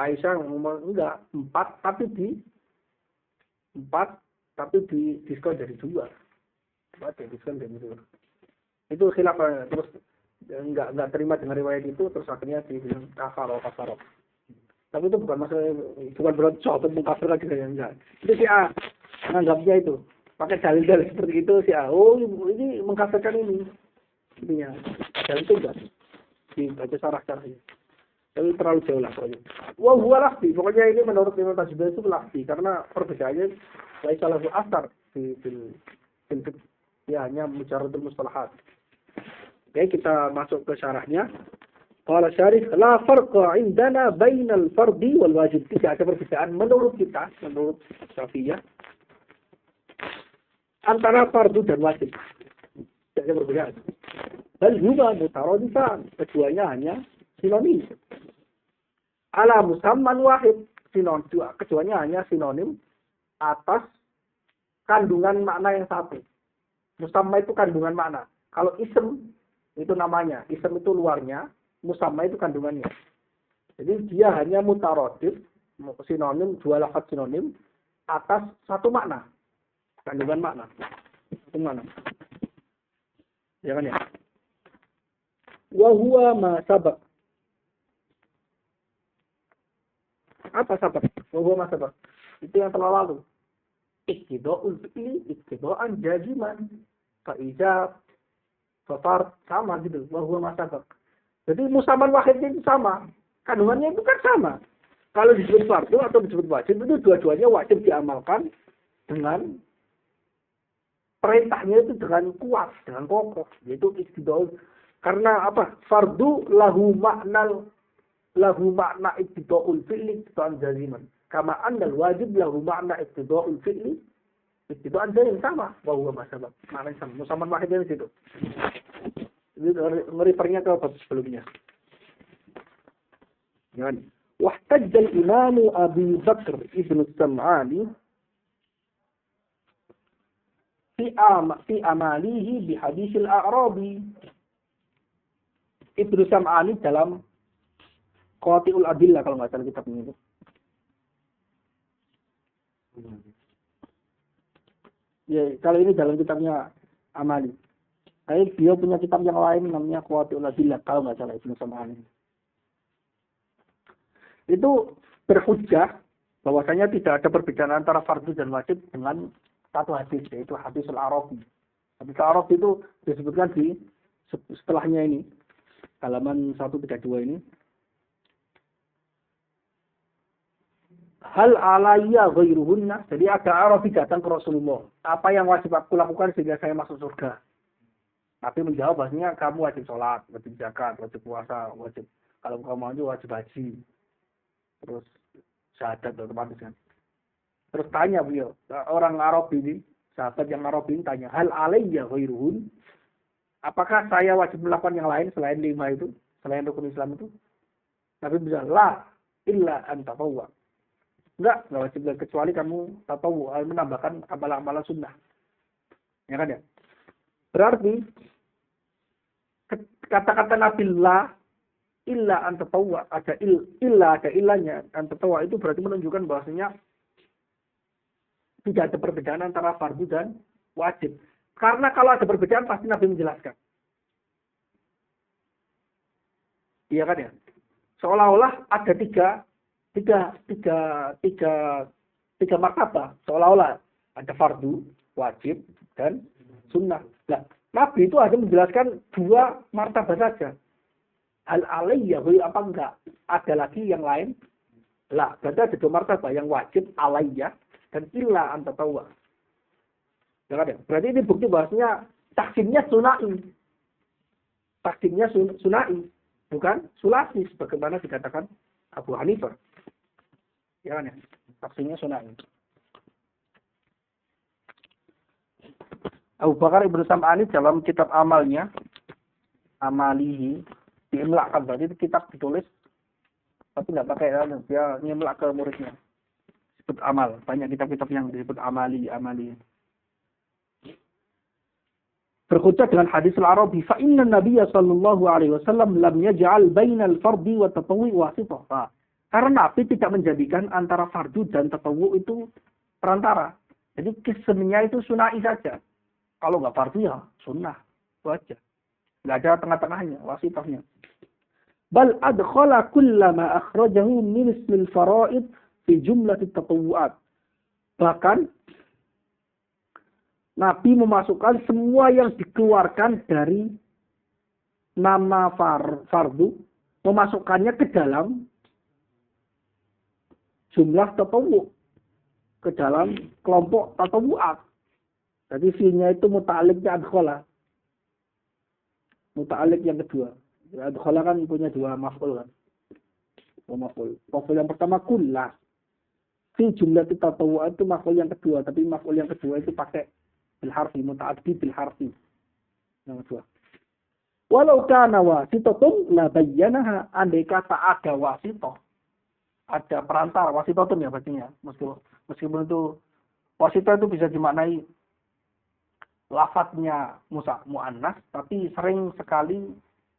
Aisyah ngomong enggak 4 tapi di diskon dari 2. 4 diskon dari 2. Itu khilaf terus enggak terima dengan riwayat itu terus akhirnya dibilang kafaro. Tapi itu bukan masalah, bukan berarti sahabat mengkafir lagi ya, enggak. Itu si A menganggapnya itu pakai dalil-dalil seperti itu si A. Oh ini mengkafirkan ini. Intinya dalil itu enggak dibaca syarah-syarahnya. Tapi terlalu jauh lah pokoknya. Wah gua lafzi. Pokoknya ini menurut Imam Tajbir itu lafzi karena perbedaannya lain salah asar di ya hanya mujarradul mustalahat. Oke, kita masuk ke syarahnya. Qala syarih, la farqa indana bainal fardi wal wajib. Tidak ada perbedaan menurut kita, menurut Syafi'iyah, antara fardu dan wajib. Tidak ada perbedaan. Bal huma mutaradifan. Keduanya hanya sinonim. Ala musamman wahid. Keduanya hanya sinonim atas kandungan makna yang satu. Musamma itu kandungan makna. Kalau ism itu namanya, ism itu luarnya, musamma itu kandungannya. Jadi dia hanya mutaradif, sinonim, dua lafaz sinonim atas satu makna. Kandungan makna. Satu makna. Ya kan ya? Wa huwa ma sabaq. Apa sabaq? Wa huwa ma sabaq. Itu yang telah lalu. Iktida'ul fi'li, iktida'an jaziman. Fa'ijab, fa'fard, sama gitu. Wa huwa ma sabaq. Jadi musaman wahidnya itu sama. Kandungannya itu kan sama. Kalau disebut fardu atau disebut wajib, itu dua-duanya wajib diamalkan dengan perintahnya itu dengan kuat, dengan kokoh. Yaitu iktida'ul. Karena apa? Fardu lahu makna iktida'ul fi'li, iktida'an jaziman. Kama andal wajib lahu makna iktida'ul fi'li, iktida'an jaziman. Sama. Wa huwa ma sabaq. Maknanya sama. Musaman wahidnya di situ. Ini ngeripernya ke bab sebelumnya. Yani, wahtajjal imamu Abi Bakr ibn Sam'ani fi amalihi bi hadisil a'rabi. Ibnu Sam'ani dalam Qati'ul Adillah kalau nggak salah kitabnya itu. Ya, kalau ini dalam kitabnya Amali. Tapi dia punya kitab yang lain namanya Qati'ul Adillah kalau nggak salah Ibnu Sam'ani. Itu berhujjah bahwasanya tidak ada perbedaan antara fardu dan wajib dengan satu hadis, yaitu hadisul Arabi. Hadis Arabi itu disebutkan di setelahnya ini, halaman 132 ini. Hal alayya ghairuhunna. Jadi ada Arabi datang ke Rasulullah. Apa yang wajib aku lakukan sehingga saya masuk surga? Nabi menjawab bahasanya kamu wajib sholat, wajib zakat, wajib puasa, wajib kalau kamu mau wajib haji. Terus syahadat otomatis kan. Terus tanya beliau, orang Arab ini, sahabat yang Arab ini tanya, hal alayya ghairuhun? Apakah saya wajib melakukan yang lain selain 5 itu, selain rukun Islam itu? Nabi bilang, la illa an tatawwa. Enggak wajib kecuali kamu tatawwu, menambahkan amalan-amalan sunnah. Ya kan ya? Berarti kata-kata Nabi la illa an tatawwa, ada ilahnya an tatawwa itu berarti menunjukkan bahwasanya tidak ada perbedaan antara fardu dan wajib. Karena kalau ada perbedaan pasti Nabi menjelaskan. Iya kan ya? Seolah-olah ada tiga martabah. Seolah-olah ada fardu, wajib, dan sunnah. Nah, Nabi itu hanya menjelaskan 2 martabah saja. Hal alayya apa enggak? Ada lagi yang lain? Lah, berarti ada 2 martabah yang wajib alayya dan illa an tatawwa. Ya kan? Berarti ini bukti bahwasanya taksimnya sunai. Taksimnya sunai, bukan sulasi sebagaimana dikatakan Abu Hanifah. Ya kan? Taksimnya sunai. Abu Bakar Ibnu Sam'ani dalam kitab amalnya, Amalihi, diimlakkan. Berarti itu kitab ditulis tapi nggak pakai dia nyimlak ke muridnya. Disebut amal. Banyak kitab-kitab yang disebut amali. Berhujjah dengan hadis al-Arabi, fa inna Nabiyya sallallahu alaihi wasallam lam yaj'al bainal fardi wa tatawwu wasithah. Karena Nabi tidak menjadikan antara fardu dan tatawwu itu perantara. Jadi kisahnya itu sunai saja. Kalau nggak fardu ya sunnah, itu aja. Nggak ada tengah-tengahnya, wasithahnya. Bal adkhala kullama akhrajahu min ismil faraid fi jumlatit tatawu'at. Bahkan Nabi memasukkan semua yang dikeluarkan dari nama fardu, memasukkannya ke dalam jumlah tatawu, ke dalam kelompok tatawu'at. Jadi fi'nya itu muta'alliqnya adkhala. Muta'alliq yang kedua. Adkhala kan punya dua maf'ul kan. Maf'ul. Maf'ul yang pertama kullah. Fi jumlah tatawu'at itu maf'ul yang kedua, tapi maf'ul yang kedua itu pakai bil harfi, muta'addi bil harfi. Yang kedua. Walau kana wasitotun la bayyanaha, andai kata ada wasitoh, ada perantara, wasitotun ya bacanya. Meskipun itu wasitoh itu bisa dimaknai lafadznya mu'annas, tapi sering sekali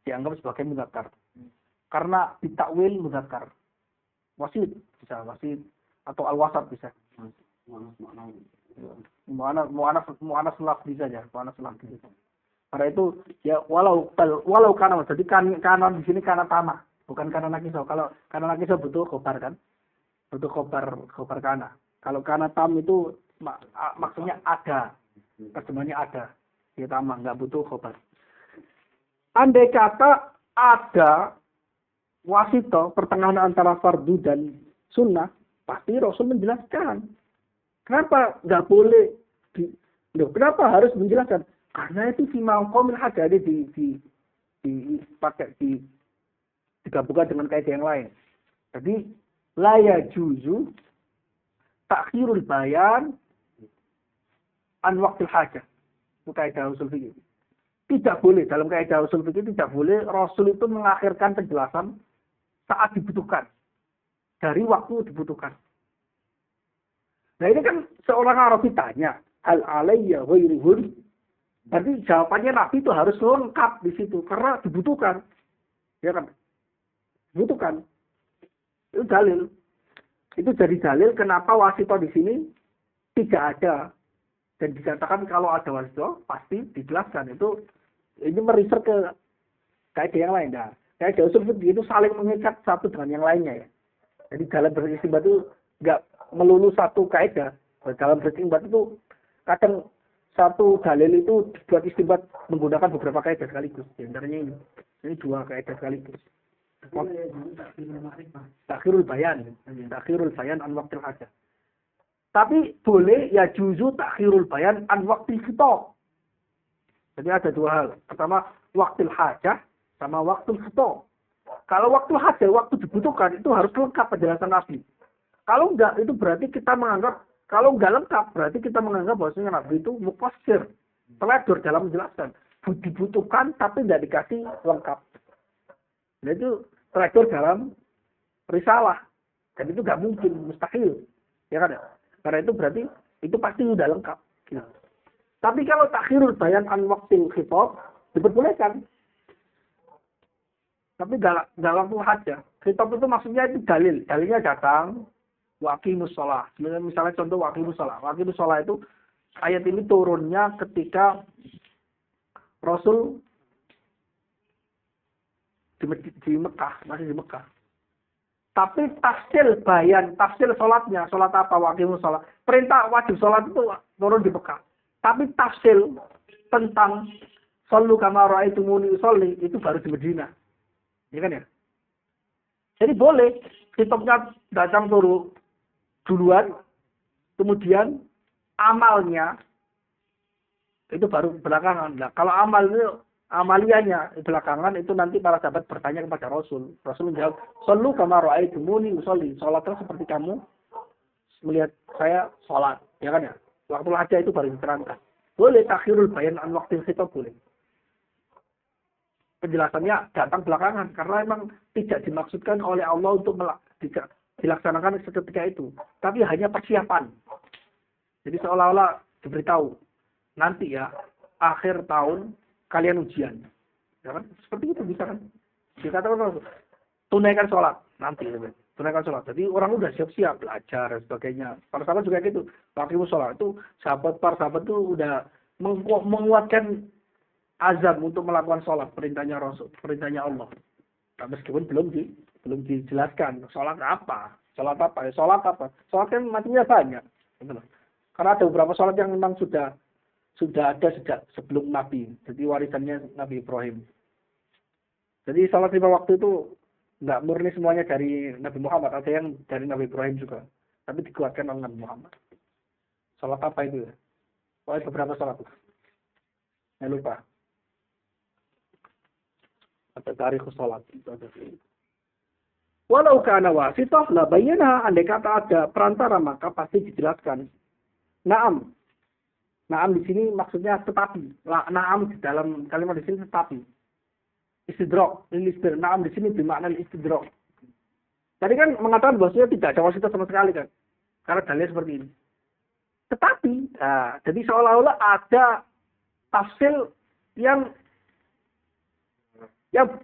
dianggap sebagai mudzakkar. Karena ditakwil mudzakkar. Wasit bisa wasit atau al-wasat bisa. Mu'annas lafzi saja, mu'annas lafzi. Karena itu ya walau kana, jadi kana di sini kana tamah, bukan kana nakisah. Kalau kana nakisah butuh khobar kan? Butuh khobar kana. Kalau kana tam itu maksudnya ada. Terjemahannya ada. Ya tamah, enggak butuh khobar. Andai kata ada wasito pertengahan antara fardu dan sunnah, pasti Rasul menjelaskan. Kenapa nggak boleh? Kenapa harus menjelaskan? Karena itu fi maqamil haja digabungkan dengan kaidah yang lain. Jadi la yajuzu ta'khirul bayan an waqtil hajah. Itu kaidah usul fikih. Tidak boleh, dalam kaidah usul fikih tidak boleh Rasul itu mengakhirkan penjelasan saat dibutuhkan. Dari waktu dibutuhkan. Nah ini kan seorang Arabi tanya, hal alayya ghairuhun. Berarti jawabannya Nabi itu harus lengkap di situ. Karena dibutuhkan. Ya kan? Dibutuhkan. Itu dalil. Itu jadi dalil kenapa wasito di sini tidak ada. Dan dikatakan kalau ada wasito, pasti dijelaskan. Ini meriset ke kaidah yang lain. Nah, kaidah usul fikih itu saling mengikat satu dengan yang lainnya ya. Jadi dalam beristimbat itu nggak melulu satu kaidah. Dalam beristimbat itu kadang satu dalil itu dibuat istimbat menggunakan beberapa kaidah sekaligus. Di antaranya ini dua kaidah sekaligus. Takhirul bayan an waqtil hajah. Tapi boleh ya juzu takhirul bayan an waqtil khitab. Jadi ada dua hal. Pertama, waqtil hajah sama waqtil khitab. Kalau waktu hajah, waktu dibutuhkan itu harus lengkap penjelasan Nabi. Kalau enggak, itu berarti kita menganggap, kalau enggak lengkap, berarti kita menganggap bahwasanya Nabi itu mufassir, teledor dalam menjelaskan. Dibutuhkan tapi tidak dikasih lengkap. Nah itu teledor dalam risalah. Dan itu enggak mungkin, mustahil. Ya kan ya? Karena itu berarti, itu pasti sudah lengkap. Gitu. Tapi kalau takhirul bayan an waqtil khitab, diperbolehkan. Tapi enggak waktu hajah. Khitab itu maksudnya itu dalil. Dalilnya datang, waqimus shalah. Misalnya contoh waqimus shalah. Waqimus shalah itu ayat ini turunnya ketika Rasul di Mekah, masih di Mekah. Tapi tafsir sholatnya, sholat apa waqimus shalah. Perintah wajib sholat itu turun di Mekah. Tapi tafsir tentang shollu kama ra'aitumuni usolli itu baru di Madinah. Ya kan ya? Jadi boleh kitabnya datang turun duluan, kemudian amalnya itu baru belakangan. Nah, kalau amaliannya belakangan itu nanti para sahabat bertanya kepada Rasul. Rasul menjawab, "Shallu kama ra'aitumuni usolli." Salatlah seperti kamu melihat saya salat, ya kan ya? Waktu hajah itu baru diterangkan. Boleh takhirul bayan an waqtil khitab boleh. Penjelasannya datang belakangan karena memang tidak dimaksudkan oleh Allah untuk dilaksanakan seketika itu, tapi hanya persiapan. Jadi seolah-olah diberitahu nanti ya akhir tahun kalian ujian, ya kan? Seperti itu bisa kan? Dikatakan tunaikan sholat nanti, tunaikan sholat. Jadi orang udah siap-siap belajar dan sebagainya. Para sahabat juga gitu. Waqimus sholat itu para sahabat itu udah menguatkan azam untuk melakukan sholat, perintahnya Rasul, perintahnya Allah. Nah, meskipun belum dijelaskan sholat apa. Sholat kan macamnya banyak. Gitu loh. Karena ada beberapa sholat yang memang sudah ada sejak sebelum Nabi. Jadi warisannya Nabi Ibrahim. Jadi sholat 5 waktu itu nggak murni semuanya dari Nabi Muhammad. Ada yang dari Nabi Ibrahim juga. Tapi dikuatkan oleh Nabi Muhammad. Sholat apa itu ya? Pokoknya beberapa sholat. Saya lupa. Ada tarikh sholat. Walau kana wasitah la bayyana, andai kata ada perantara maka pasti dijelaskan. Naam. Naam di sini maksudnya tetapi. Naam di dalam kalimat di sini tetapi. Istidrak, naam di sini bermakna istidrak. Tadi kan mengatakan bahwasanya tidak ada wasitah sama sekali kan. Karena dalilnya seperti ini. Tetapi, jadi seolah-olah ada tafsir yang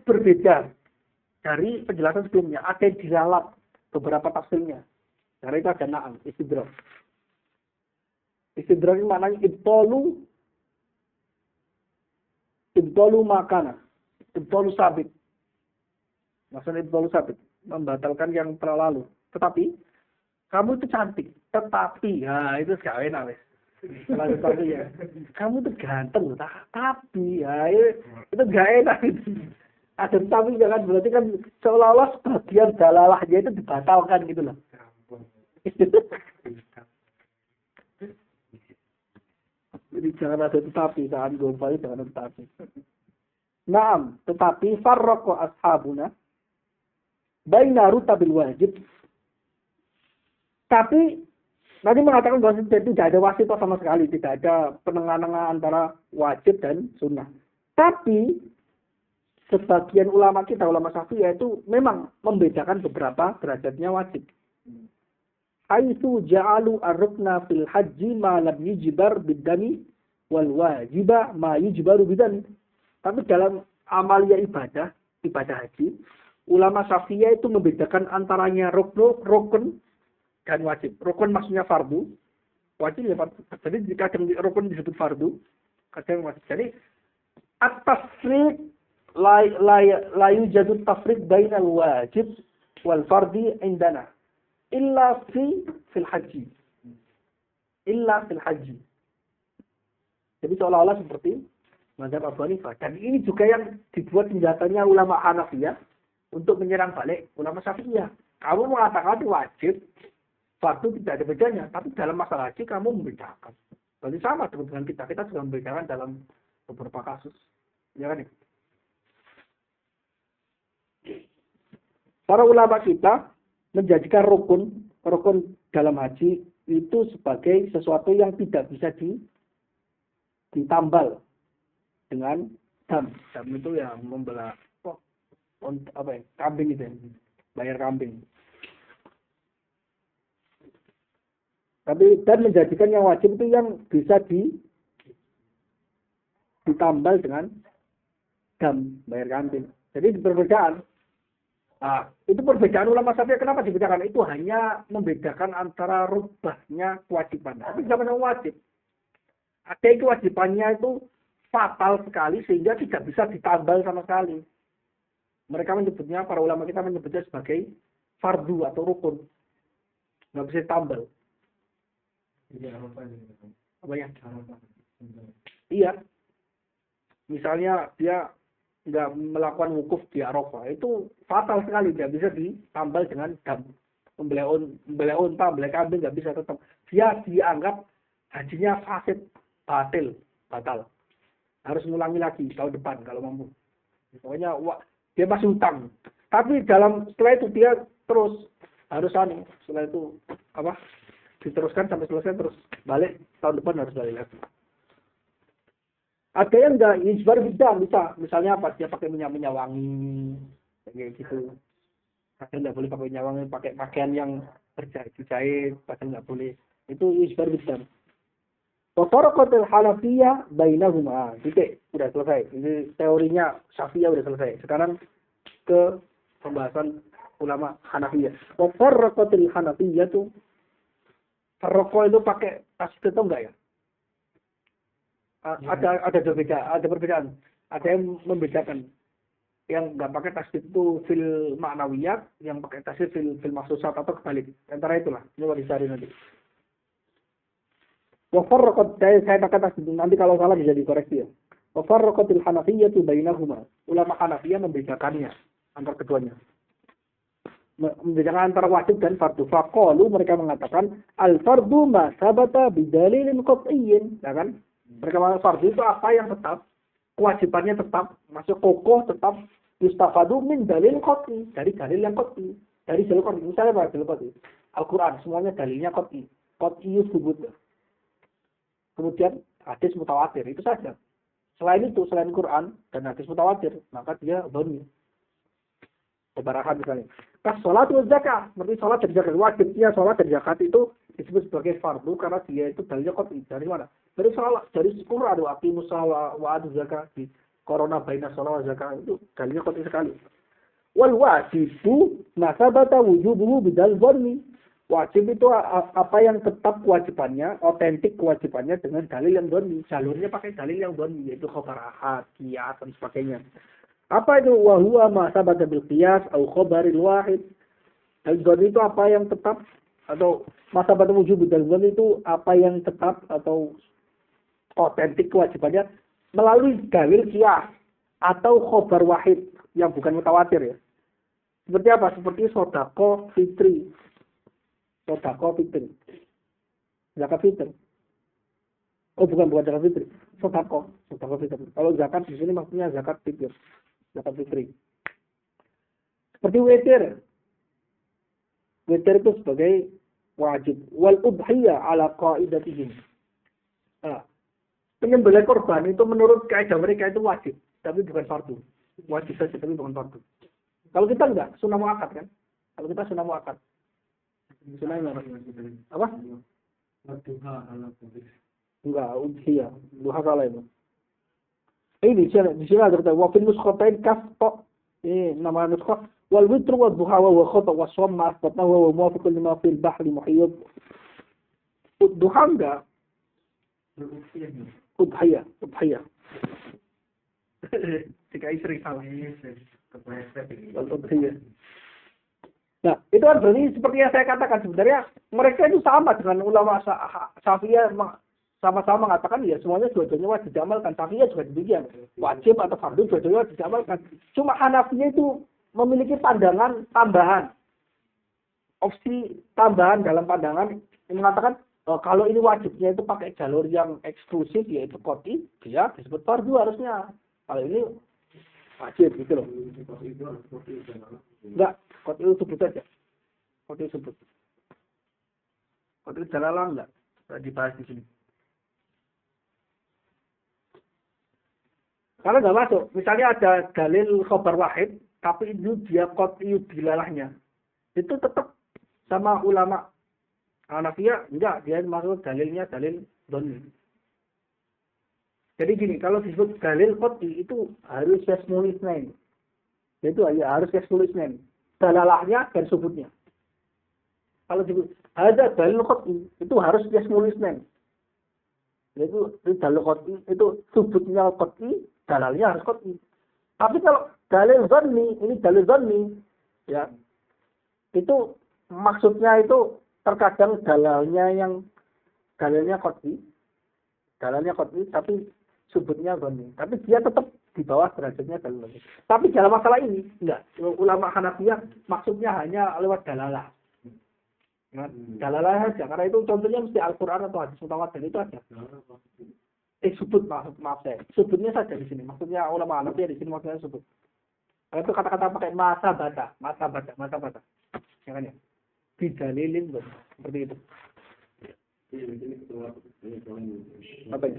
berbeda dari penjelasan sebelumnya. Ada yang diralat beberapa tafsirnya. Karena itu ada na'am, istidrak. Istidrak itu maknanya ibtolu makana. Ibtolu sabit. Maksudnya ibtolu sabit. Membatalkan yang telah lalu. Tetapi, kamu itu cantik. Tetapi, itu gak enak wes. Kalau seperti ya, kamu tuh ganteng, tapi itu gak enak. Ada tapi jangan berarti kan seolah-olah sebagian dalalahnya itu dibatalkan gitu loh. Jadi jangan ada tetapi, saat gombal jangan ada tetapi. Naam, tetapi farraqa ashabuna baina rutabil wajib. Tapi nanti mengatakan bahwa tidak ada wasitah sama sekali, tidak ada penengah-tengah antara wajib dan sunnah. Tapi sebagian ulama kita, ulama Syafi'iyah itu memang membedakan beberapa derajatnya wajib. Haitsu ja'alu ar-rukna fil haji ma lam yujbar bid-dami wal wajiba ma yujbaru bidani. Tapi dalam amalia ibadah haji, ulama Syafi'iyah itu membedakan antaranya rukun dan wajib. Rukun maksudnya fardu, wajib ya fardu. Jadi kadang rukun disebut fardu, kadang wajib. Jadi at-tafriq la yujadu tafriq bainal wajib wal fardi indana illa fil haji. Illa fil haji. Jadi seolah-olah seperti mazhab Abu Hanifah. Dan ini juga yang dibuat senjatanya ulama Hanafiyah untuk menyerang balik ulama Syafi'iyah. Kamu mengatakan itu wajib, fardu tidak ada bedanya, tapi dalam masalah haji kamu membedakan. Berarti sama dengan kita juga membedakan dalam beberapa kasus. Ya kan? Para ulama kita menjadikan rukun dalam haji itu sebagai sesuatu yang tidak bisa ditambal dengan dam. Dam itu ya membelah kambing itu, bayar kambing. Tapi dan menjadikan yang wajib itu yang bisa ditambal dengan dam, bayar kambing. Jadi perbedaan. Itu perbedaan ulama Syafi'iyah. Kenapa dibedakan? Itu hanya membedakan antara rubahnya kewajiban. Tapi sama-sama wajib. Ada yang kewajibannya itu fatal sekali sehingga tidak bisa ditambal sama sekali. Mereka menyebutnya, para ulama kita menyebutnya sebagai fardu atau rukun. Nggak bisa ditambal. Apa ya? Iya. Misalnya dia nggak melakukan wukuf di Arafah, itu fatal sekali, tidak bisa ditambal dengan dam. Membelai unta, membelai kambing nggak bisa tetap. Dia dianggap hajinya fasid, batal. Harus ngulangi lagi tahun depan kalau mampu. Pokoknya dia masih hutang. Tapi setelah itu dia terus harus setelah itu diteruskan sampai selesai, terus balik tahun depan harus balik lagi. Ada yang enggak ijbar bisa. Misalnya apa? Dia pakai minyak wangi kayak gitu. Kadang enggak boleh pakai minyak wangi, pakai pakaian yang berjahit, kadang enggak boleh. Itu ijbar bisa. Wa faraqatul Hanafiyah bainahuma. Titik, udah selesai. Ini teorinya Syafi'iyah udah selesai. Sekarang ke pembahasan ulama Hanafiyah. Wa faraqatul Hanafiyah itu farqa itu pakai tasdid atau enggak ya? Ada perbedaan. Ada yang membedakan. yang nggak pakai tasdid itu fil ma'nawiyat, yang pakai tasdid fil mahsusat atau kebalik. Antara itulah. Coba dicari nanti. Wa farraqat, saya pakai tasdid nanti kalau salah bisa dikoreksi ya. Wa farraqatil hanafiyyatu bainahuma. Ulama Hanafiyah membedakannya antara keduanya. Membedakan antara wajib dan fardu. Faqalu, mereka mengatakan al fardu ma sabata bidalilin qat'iyyin, ya kan? Mereka mengatakan fardu itu apa yang tetap, kewajibannya tetap, masuk kokoh tetap, yustafadu min dalil qat'i, dari dalil yang qat'i, dari dalil qat'i. Misalnya apa dalil qat'i? Al-Qur'an semuanya dalilnya qat'i. Qat'i subut. Kemudian hadis mutawatir, itu saja. Selain itu, selain Quran dan hadis mutawatir, maka dia dhoni. Barakat misalnya. Kas sholat dan zakat, seperti sholat dan zakat, wajibnya sholat dan zakat itu disebut sebagai fardu karena dia itu dalilnya qat'i. Dari mana? Dari sholat, dari Quran, aqimus shalah wa atu zakat, di corona baina sholat wa zakat, itu dalilnya qat'i sekali. Wal wajibu nasabata wujubuhu bidal dhonni. Wajib itu apa yang tetap kewajibannya, otentik kewajibannya dengan dalil yang dhonni. Jalurnya pakai dalil yang dhonni, yaitu khabar ahad, qiyas dan sebagainya. Apa itu? Wa huwa ma sabata bil qiyas au khabaril wahid. Al-dhonni itu apa yang tetap, atau ma sabata wujub bidal dhonni itu apa yang tetap atau otentik kewajibannya melalui dalil qiyas atau khabar wahid yang bukan mutawatir ya. Seperti apa? Seperti sedekah fitri. Sedekah fitri. Zakat fitri. Oh bukan zakat fitri. Sedekah fitri. Kalau zakat di sini maksudnya zakat fitri. Zakat fitri. Seperti witir. Witir itu sebagai wajib. Wal udhiyah ala qaidatihim. Nah, penyembelihan korban itu menurut kaidah mereka itu wajib, tapi bukan fardu. Wajib saja tapi bukan fardu. Kalau kita enggak, sunnah muakkad kan? Kalau kita sunnah muakkad. Sunnah apa? Enggak, udhiyah. Duha salah itu. Ini di sini ada kata wa fil nuskhatain kafta. Ini nama nuskha wal witr wa duha wa khata wa shamma asbatna wa muwafiq lima fil bahri muhayyib. Duha enggak? Udhiyah. Jika istri salah. Nah, itu kan berarti seperti yang saya katakan sebenarnya mereka itu sama dengan ulama Syafi'iyah, sama-sama mengatakan ya semuanya dua-duanya wajib diamalkan. Syafi'iyah juga demikian, wajib atau fardu dua-duanya wajib diamalkan. Cuma Hanafiyah itu memiliki pandangan tambahan, opsi tambahan dalam pandangan yang mengatakan kalau ini wajibnya itu pakai jalur yang eksklusif yaitu qat'i, dia disebut fardu harusnya. Kalau ini wajib gitu loh. Enggak, qat'i sebut aja. Qat'i sebut. Qat'i jalalah enggak dibahas di sini. Kalau enggak masuk, misalnya ada dalil khabar wahid, tapi itu dia qat'i dilalahnya. Itu tetap sama ulama Hanafiyah enggak, dia masuk dalilnya dalil dhonni. Jadi gini, kalau disebut dalil qat'i itu harus yasmul itsnain. Itu ya harus yasmul itsnain. Dalalahnya dan subutnya. Kalau disebut ada dalil qat'i itu harus yasmul itsnain. Yaitu dalil qat'i itu subutnya qat'i, dalalnya harus qat'i. Tapi kalau dalil dhonni, ini dalil dhonni ya. Itu maksudnya itu terkadang dalilnya qat'i, tapi subutnya dhonni. Tapi dia tetap di bawah derajatnya dalil dhonni. Tapi dalam masalah ini enggak. Ulama Hanafiyah maksudnya hanya lewat dalalah. Nah, dalalah saja. Karena itu contohnya mesti Al-Quran atau hadis mutawatir itu aja. Subut maaf saya. Subutnya saja di sini. Maksudnya ulama Hanafiyah di sini maksudnya subut. Itu kata-kata pakai masa bata. Ya kan ya? Bidalilin seperti itu. Apa ini?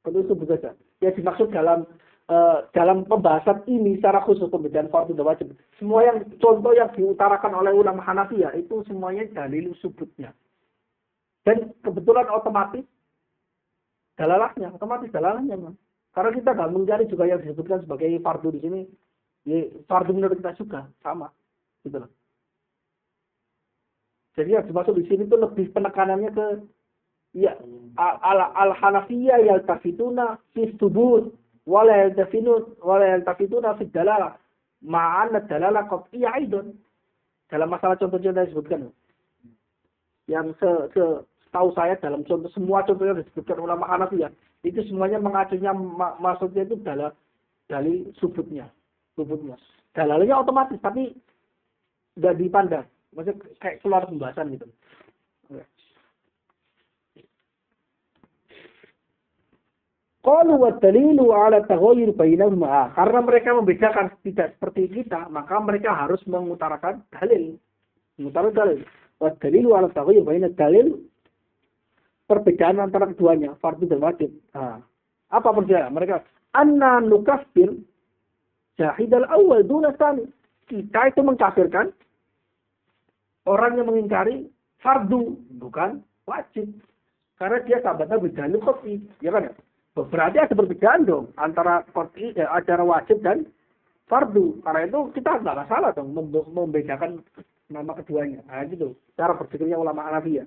Itu sebut saja. Ya dimaksud dalam pembahasan ini secara khusus pembedaan fardu dan wajib. Semua yang contoh yang diutarakan oleh ulama Hanafiyah itu semuanya dalil subutnya. Dan kebetulan otomatis dalalahnya. Karena kita nggak mencari juga yang disebutkan sebagai fardu di sini. Ya, fardu menurut kita juga sama. Gitu loh. Jadi yang dimaksud di sini itu lebih penekanannya ke ya al-Hanafiyah yaltafituna fi subut wala yaltafituna fi dalalah ma'anna dalalah qat'iyyah aidon. Dalam masalah contoh-contoh yang disebutkan. Yang setahu saya dalam contoh semua contoh yang disebutkan ulama Hanafiyah itu semuanya mengacunya maksudnya itu dari subutnya. Dalalnya otomatis tapi enggak dipandang. Maksudnya kayak keluar pembahasan gitu. Qalu wa dalilu ala taghayyur bainahuma. Karena mereka membedakan tidak seperti kita, maka mereka harus mengutarakan dalil. Wa dalilu ala taghayyur bainad dalil, perbedaan antara keduanya, fardhu dan wajib. Apa perbedaan? Mereka anna nukaffir jahidal awal duna tsani. Kita itu mengkafirkan orang yang mengingkari fardu, bukan wajib. Karena dia sahabatnya bidalil qat'i, ya kan? Berarti ada perbedaan dong antara qat'i, antara wajib dan fardu. Karena itu kita nggak masalah dong membedakan nama keduanya. Nah, gitu. Cara berpikirnya ulama Hanafiyah.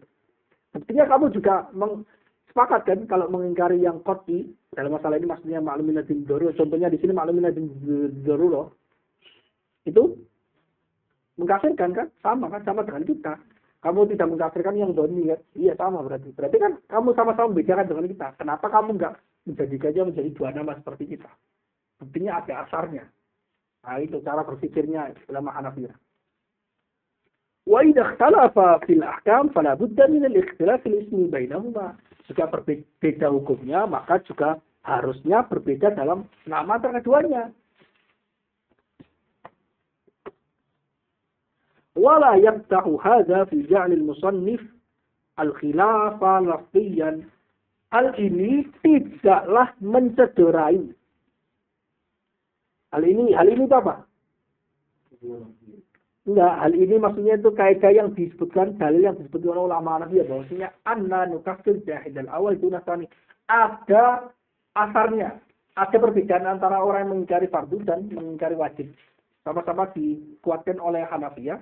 Buktinya kamu juga sepakat kan kalau mengingkari yang qat'i dalam masalah ini maksudnya ma'lumin ladin darurah. Contohnya di sini ma'lumin ladin darurah. Itu mengkafirkan kan? Sama dengan kita. Kamu tidak mengkafirkan yang doni kan? Iya sama berarti. Berarti kan kamu sama-sama membedakan dengan kita. Kenapa kamu enggak menjadikannya menjadi dua nama seperti kita? Buktinya ada asarnya. Nah itu cara berpikirnya ulama Hanafiyah. Wa idza ikhtalafa fil ahkam fala budda min al-ikhtilaf fil ismi bainahuma. Jika berbeda hukumnya maka juga harusnya berbeda dalam nama antara keduanya. Wala yabta'u hadza fi ja'l al-musannif al-khilafa lafziyan. Hal ini tidaklah mencederai. Hal ini itu apa? Enggak, hal ini maksudnya itu kaidah yang disebutkan, dalil yang disebutkan oleh ulama Hanafiyah bahwasanya anna nukaffir jahidal awal dunasani. Ada asarnya, ada perbedaan antara orang yang mengingkari fardu dan mengingkari wajib. Sama-sama dikuatkan oleh Hanafiyah,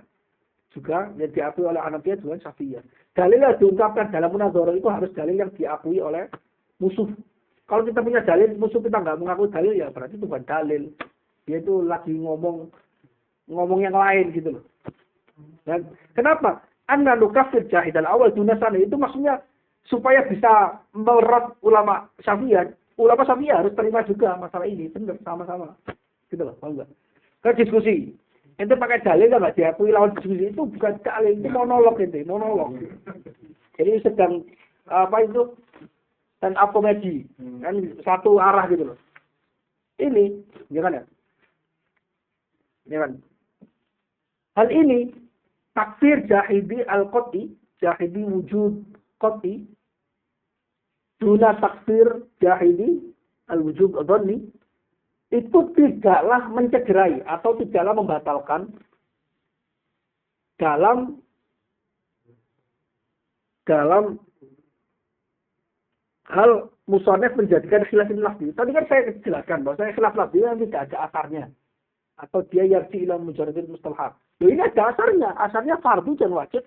juga yang diakui oleh Hanafiyah juga Syafi'iyah. Dalil yang diungkapkan dalam munazarah itu harus dalil yang diakui oleh musuh. Kalau kita punya dalil, musuh kita nggak mengakui dalil, ya berarti itu bukan dalil. Dia itu lagi ngomong yang lain gitu loh. Dan kenapa? Anna nukaffir jahidal awal dunasana itu maksudnya supaya bisa merot ulama Syafi'iyah. Ulama Syafi'iyah harus terima juga masalah ini, benar sama-sama. Gitu loh, paham enggak? Ke diskusi. Itu pakai dalil enggak diakui lawan diskusi itu bukan dalil, itu monolog itu, monolog. Jadi sedang apa itu? Dan up komedi. Kan satu arah gitu loh. Ini, ya kan ya? Ya kan? Hal ini takfir jahidi al-qat'i, jahidi wujud qat'i, duna takfir jahidi al-wujud adhanni, itu tidaklah mencederai atau tidaklah membatalkan dalam hal musannif menjadikan khilaf lafzi. Tadi kan saya jelaskan bahwa saya khilaf lafzi yang tidak ada asarnya atau dia yarji ila mujarradil mustalahat. Loh ini ada asarnya fardu dan wajib.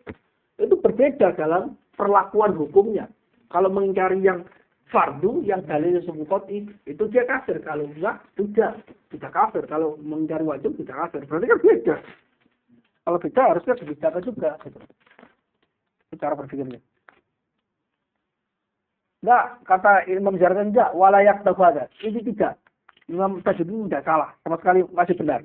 Itu berbeda dalam perlakuan hukumnya. Kalau mengingkari yang fardu, yang dalilnya sebut qat'i, itu dia kafir. Kalau enggak, tidak kafir. Kalau mengingkari wajib, tidak kafir. Berarti kan beda. Kalau beda, harusnya dibedakan juga. Itu cara berpikirnya. Enggak, kata Imam Jardan enggak, walayak tafadha. Ini tidak. Imam Tajuddin tidak salah. Sama sekali masih benar.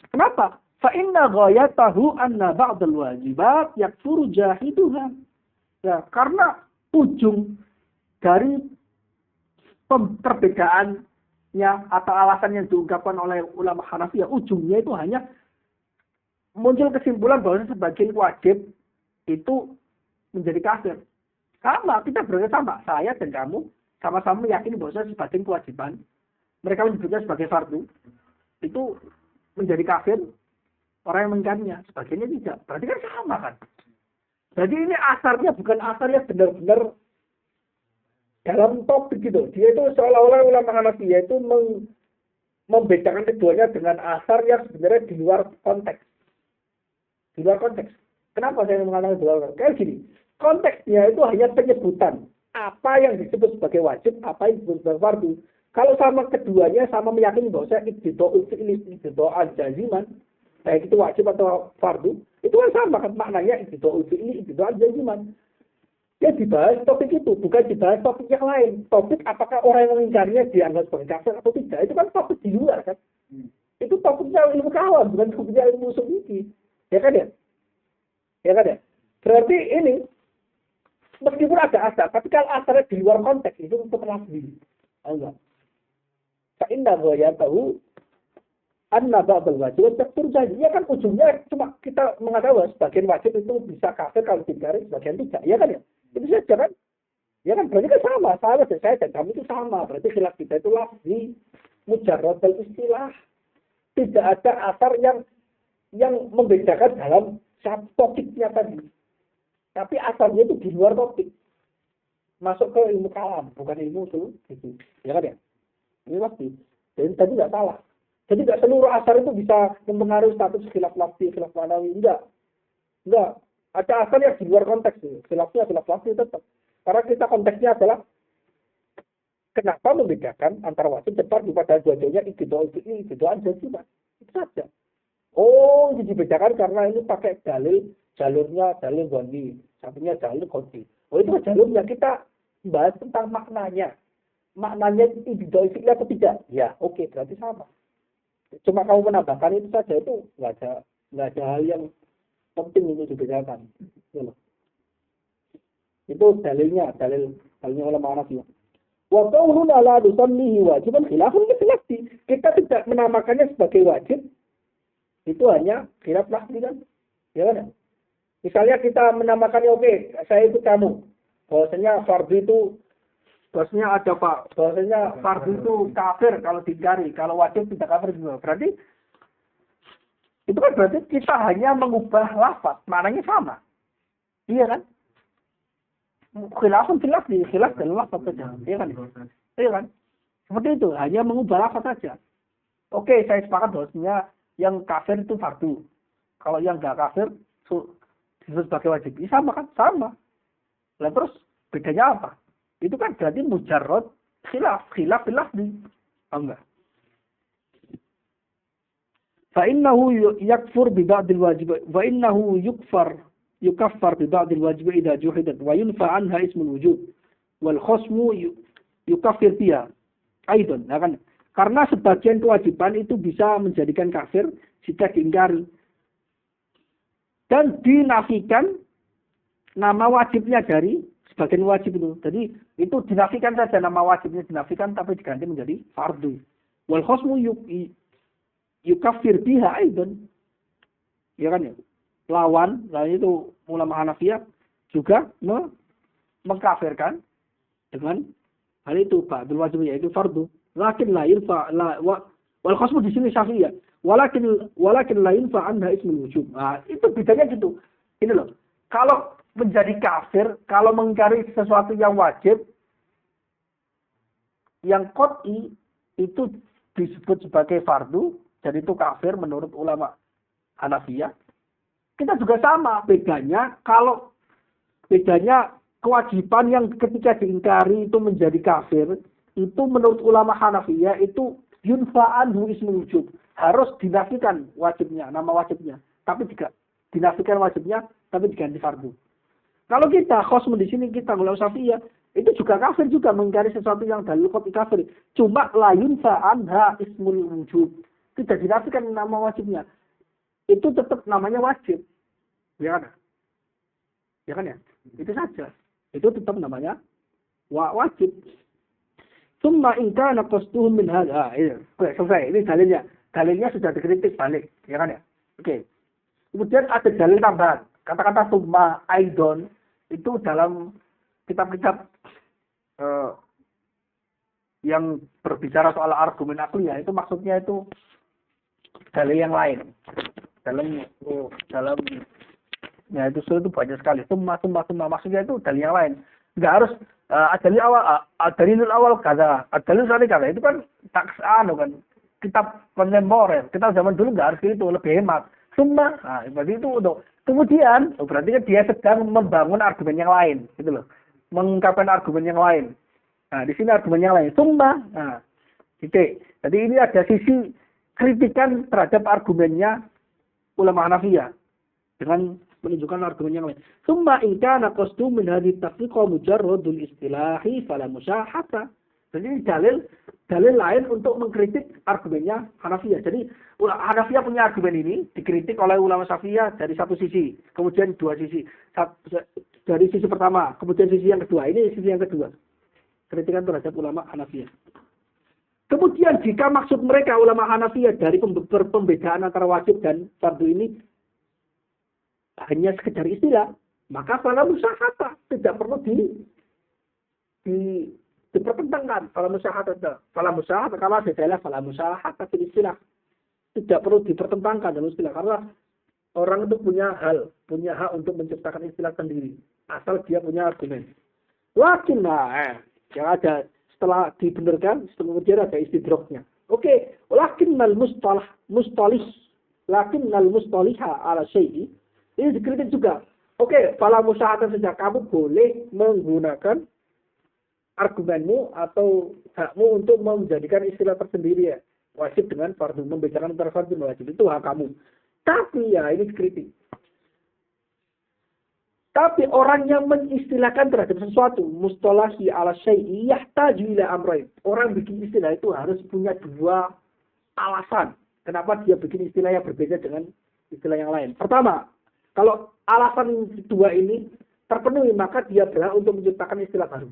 Kenapa? Fa'inna ghayatahu anna ba'dal wajibat yakfuru jahiduha. Ya, karena ujung dari perbedaannya atau alasan yang diungkapkan oleh ulama Hanafiyah, ujungnya itu hanya muncul kesimpulan bahwa sebagian wajib itu menjadi kafir. Sama, kita berarti sama. Saya dan kamu sama-sama meyakini bahwa sebagian kewajiban mereka menyebutnya sebagai fardu itu menjadi kafir. Orang yang mengingkarinya, sebagiannya tidak. Berarti kan sama kan? Jadi ini asarnya bukan asar yang benar-benar dalam topik gitu. Dia itu seolah-olah ulama Hanafiyah itu membedakan keduanya dengan asar yang sebenarnya di luar konteks. Di luar konteks. Kenapa saya mengatakan di luar konteks? Kayak gini, konteksnya itu hanya penyebutan. Apa yang disebut sebagai wajib, apa yang disebut sebagai fardu. Kalau sama keduanya sama meyakini bahwa saya ibtidaul fi'li ibtida'an jaziman, baik itu wajib atau fardu, itu kan sama kan maknanya ibtidaul fi'li ibtida'an jaziman. Ya dibahas topik itu, bukan dibahas topik yang lain. Topik apakah orang yang mengingkarinya dianggap sebagai kafir atau tidak, itu kan topik di luar kan. Itu topiknya ilmu kalam, bukan topiknya ilmu usul fikih. Ya kan ya? Ya kan ya? Berarti ini meskipun ada asar, tapi kalau asarnya di luar konteks itu untuk lafzi. Enggak. Fa'inna ghayatahu anna ba'dal wajib takfur jadi. Ya kan ujungnya cuma kita mengatakan bahwa sebagian wajib itu bisa kafir kalau diingkari, sebagian tidak. Ya kan ya? Itu saja kan? Ya kan berarti kan sama. Saya dan kamu itu sama. Berarti khilaf kita itu lafzi mujarrad dan istilah. Tidak ada asar yang membedakan dalam topiknya tadi. Tapi asalnya itu di luar topik. Masuk ke ilmu kalam, bukan ilmu usul gitu. Ya kan ya? Ini pasti. Jadi tadi tidak salah. Jadi tidak seluruh asar itu bisa mempengaruhi status khilaf lafzi, khilaf manawi. Enggak. Ada asar yang di luar konteks. Khilafnya khilaf lafzi tetap. Karena kita konteksnya adalah kenapa membedakan antara wajib dan fardu pada dua-duanya ibtidaul fi'li, ibtida'an jaziman. Itu saja. Oh, ini dibedakan karena ini pakai jalurnya dalil goni, satunya jalur qadhi. Oh, itu jalurnya kita bahas tentang maknanya. Maknanya itu ibtidaul fi'li atau tidak? Ya, oke, berarti sama. Cuma kamu menambahkan itu saja, itu nggak ada hal yang penting untuk dibedakan. Itu dalilnya ulama Hanafi. Wa qauluna la nusallihi wajiban khilafun lafzi. Kita tidak menamakannya sebagai wajib. Itu hanya khilaf lafzi kan? Ya kan? Misalnya kita menamakannya oke, saya itu kamu. Bahwasanya fardu itu bahwasanya ada Pak. Bahwasanya fardu itu kafir kalau diingkari, kalau wajib tidak kafir juga. Berarti itu kan berarti kita hanya mengubah lafaz, maknanya sama. Iya kan? Khilafun fil lafzi, khilaf dalam lafaz saja. Iya kan? Iya kan? Seperti itu, hanya mengubah lafaz saja. Oke, saya sepakat bahwasanya yang kafir itu fardu. Kalau yang enggak kafir disebut sebagai wajib. Ini sama kan? Sama. Lalu terus bedanya apa? Itu kan berarti mujarrad khilaf fil lafzi. Enggak. Fa innahu yakfur bi ba'dil wajib wa innahu yukaffar bi ba'dil wajib idza juhidat wa yunfa anha ismul wujub wal khasmu yukaffir biha aidan. Nah, kan karena sebagian kewajiban itu bisa menjadikan kafir jika diingkari dan dinafikan nama wajibnya dari sebagian wajib itu. Jadi itu dinafikan saja, nama wajibnya dinafikan tapi diganti menjadi fardu. Wal khasmu yukaffir biha aidan. Ya kan ya? Lawan itu ulama Hanafiyah juga mengkafirkan dengan hal itu ba'dul wajib yaitu fardu. Lakin la yurfa wal khasmu di sini Syafi'iyah. Walakin la yurfa anha ismul wujub. Nah, itu bedanya gitu. Ini loh. Kalau menjadi kafir, kalau mengingkari sesuatu yang wajib, yang qat'i itu disebut sebagai fardu, jadi itu kafir menurut ulama Hanafiyah. Kita juga sama, bedanya kewajiban yang ketika diingkari itu menjadi kafir, itu menurut ulama Hanafiyah itu yunfa'anhu ismul wujub. Harus dinafikan wajibnya, nama wajibnya. Tapi tidak dinafikan wajibnya, tapi diganti fardu. Kalau kita khosmu di sini kita ulama Syafi'iyah, itu juga kafir juga mengingkari sesuatu yang dalil qat'i kafir. Cuma la yunfa'anha ismul wujub. Tidak dinafikan nama wajibnya. Itu tetap namanya wajib. Ya kan? Ya kan ya? Itu saja. Itu tetap namanya wajib. Summa in kana qasduhum min hadha. Selesai. Ini dalilnya. Dalilnya sudah dikritik balik. Ya kan ya? Oke. Kemudian ada dalil tambahan. Kata-kata summa aidon itu dalam kitab-kitab yang berbicara soal argumen akliyah itu maksudnya itu dalil yang lain. Dalam ya itu banyak sekali. Summa maksudnya itu dalil yang lain. Enggak harus dalil awal kata, dalil sekali kata itu kan taksaan kan. Kitab kontemporer, kitab zaman dulu enggak harus itu, lebih hemat. Summa, nah, berarti itu untuk kemudian berarti kan dia sedang membangun argumen yang lain, gitu loh. Mengungkapkan argumen yang lain. Nah, di sini argumen yang lain. Summa, nah, Titik. Jadi ini ada sisi kritikan terhadap argumennya ulama Hanafiyah dengan menunjukkan argumen yang lain. Summa in kana qasdu min hadhihi at-tafriqa mujarradul istilahi fala musyahata. Jadi ini dalil lain untuk mengkritik argumennya Hanafiyah. Jadi Hanafiyah punya argumen ini dikritik oleh ulama Syafi'iyah dari satu sisi, kemudian dua sisi. Dari sisi pertama, kemudian sisi yang kedua. Ini sisi yang kedua. Kritikan terhadap ulama Hanafiyah. Kemudian jika maksud mereka ulama Hanafiyah dari pembedaan antara wajib dan fardu ini hanya sekedar istilah, maka fala musyahata, tidak perlu dipertentangkan. Fala musyahata kalau adalah fala musyahata fil istilah. Tidak perlu dipertentangkan dalam istilah karena orang itu punya hak untuk menciptakan istilah sendiri asal dia punya argumen. Lakin yang ada setelah dibenarkan, kemudian ada istidraknya. Oke, lakinnal mustaliha ala syai'i ini dikritik juga. Oke, fala musyahata saja kamu boleh menggunakan argumenmu atau hakmu untuk menjadikan istilah tersendiri ya. Wajib dengan fardu, membedakan antara fardu dan wajib itu hak kamu. Tapi ya ini dikritik. Tapi orang yang mengistilahkan terhadap sesuatu, mustalahi ala syai'i yahtaju ila amrayn. Orang bikin istilah itu harus punya dua alasan. Kenapa dia bikin istilah yang berbeda dengan istilah yang lain. Pertama, kalau alasan dua ini terpenuhi, maka dia berhak untuk menciptakan istilah baru.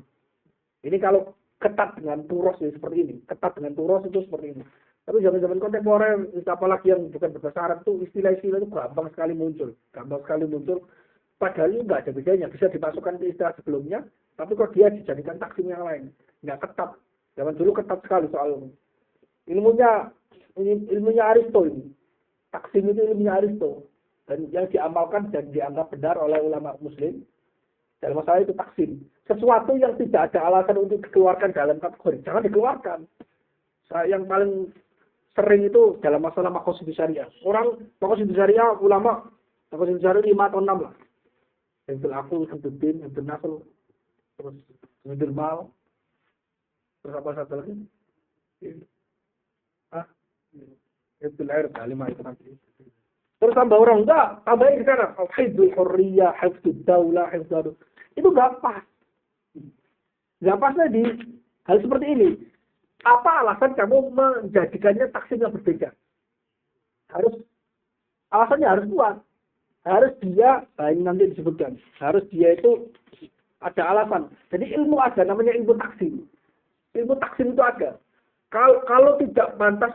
Ini kalau ketat dengan turos ya, seperti ini. Ketat dengan turos itu seperti ini. Tapi zaman-zaman kontemporer, apalagi yang bukan berbahasa Arab itu, istilah-istilah itu gampang sekali muncul. Padahal ini nggak ada bedanya, bisa dimasukkan ke istilah sebelumnya, tapi kok dia dijadikan taksim yang lain, nggak ketat. Zaman dulu ketat sekali soal ilmunya Aristo ini. Taksim itu ilmunya Aristo, dan yang diamalkan dan dianggap benar oleh ulama Muslim dalam masalah itu taksim. Sesuatu yang tidak ada alasan untuk dikeluarkan dalam kategori, jangan dikeluarkan. Yang paling sering itu dalam masalah maqasid syariah. Orang maqasid syariah ulama maqasid syariah 5 atau 6 lah. Hifdzul aql, hifdzul din, hifdzul naql, terus hifdzul mal, terus apa satu lagi? Hifdzul ird, 5 itu nanti. Terus tambah orang enggak, tambahin sekarang hifdzul hurriyah, hifdzul daulah, hifdzul itu enggak pas. Enggak pasnya di hal seperti ini. Apa alasan kamu menjadikannya taksim yang berbeda? Alasannya harus kuat. Harus dia, ini nanti disebutkan, harus dia itu ada alasan. Jadi ilmu ada, namanya ilmu taksim. Ilmu taksim itu ada. Kalau tidak pantas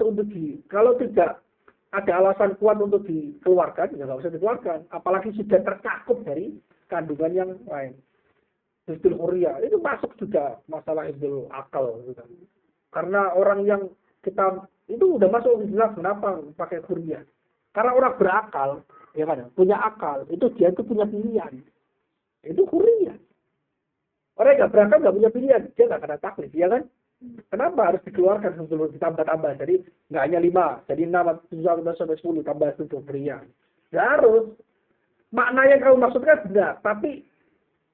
kalau tidak ada alasan kuat untuk dikeluarkan, ya nggak usah dikeluarkan. Apalagi sudah tercakup dari kandungan yang lain. Hifdzul hurriyah, itu masuk juga masalah hifdzul akal. Gitu. Karena orang yang kita, itu udah masuk jelas kenapa pakai hurriyah. Karena orang berakal, ya kan, punya akal, itu dia itu punya pilihan. Itu hurriyah. Orang yang nggak berakal nggak punya pilihan, dia nggak kena taklif, ya kan? Kenapa harus dikeluarkan sebelum ditambah-tambah? Jadi nggak hanya 5, jadi 6, 7, sampai 10 tambah itu hurriyah. Nggak harus. Makna yang kamu maksudkan benar, tapi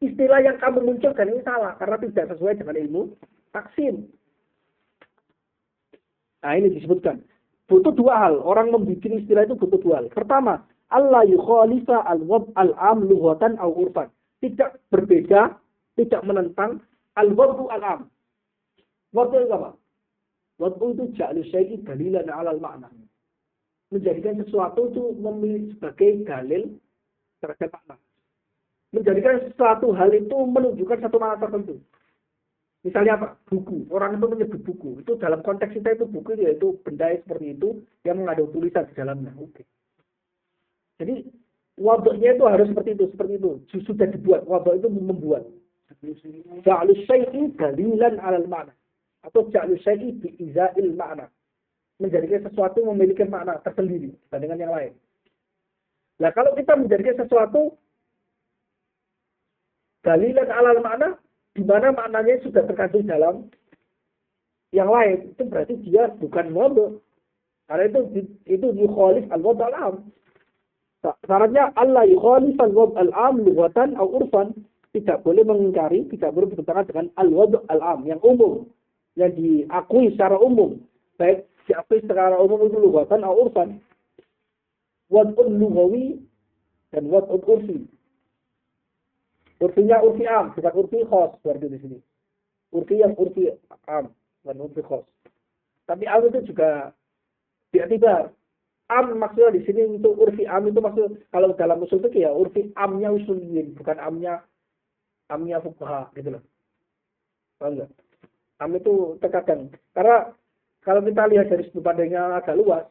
istilah yang kamu munculkan ini salah karena tidak sesuai dengan ilmu taksim. Nah ini disebutkan. Butuh dua hal. Orang membuat istilah itu butuh dua hal. Pertama, Allah yukhalifa al-wab al-am lughatan au urfan. Tidak berbeda, tidak menentang al-wabu al-am. Wabu itu apa? Wabu itu ja'lu syai'i dalilan 'ala al-ma'na. Menjadikan sesuatu itu memilih sebagai dalil terhadap makna. Menjadikan sesuatu hal itu menunjukkan satu makna tertentu. Misalnya apa? Buku. Orang itu menyebut buku. Itu dalam konteks kita itu buku yaitu benda seperti itu yang mengandung tulisan di dalamnya. Oke. Jadi waduknya itu harus seperti itu. Sudah dibuat. Waduk itu membuat. Ja'lu syai'i dalilan 'alal ma'na. Atau ja'lu syai'i bi'iza'il ma'na. Menjadikan sesuatu memiliki makna tersendiri dibandingkan yang lain. Nah, kalau kita menjadikan sesuatu dalilan 'alal ma'na, di mana maknanya sudah terkandung dalam yang lain, itu berarti dia bukan waduk. Karena itu yukhalif al-wad' al-am. Syaratnya Allah yukhalif al-wad' al-am lughatan atau urfan. Tidak boleh mengingkari, tidak boleh bertentangan dengan al-wad' al-am yang umum, yang diakui secara umum. baik diakui secara umum itu lughatan atau urfan. Wad'un lughawi dan wad'un urfi. Urfinya urfi am, bukan urfi khas berarti di sini. Urfi yang urfi am, bukan urfi khas. Tapi am itu juga bi'tibar. Am maksudnya di sini untuk urfi am itu maksud kalau dalam usul fikih ya urfi amnya usuliyin, bukan amnya fuqaha gitu loh. Paham enggak? Am itu terkadang karena kalau kita lihat dari sudut pandangnya agak luas,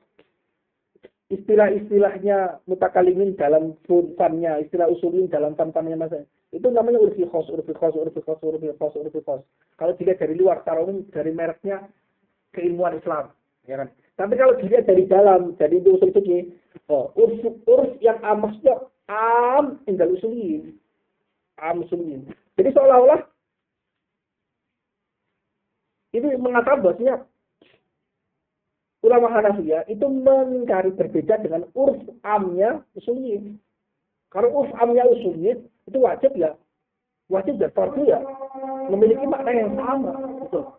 istilah-istilahnya mutakalimin dalam fannya, istilah usulin dalam fannya masa itu namanya urfi khas, urfi khas, urfi khas, urfi khas, urfi khas. Kalau dilihat dari luar, secara umum dari mereknya keilmuan Islam, ya kan? Tapi kalau dilihat dari dalam, jadi itu usul fikih, urf yang am maksudnya am tinggal usulin, am usulin. Jadi seolah-olah itu mengatakan bahwasanya ulama Hanafiyah itu mengingkari berbeda dengan urf amnya usulin. Kalau urf amnya usulin itu wajib dan fardu ya memiliki makna yang sama, betul.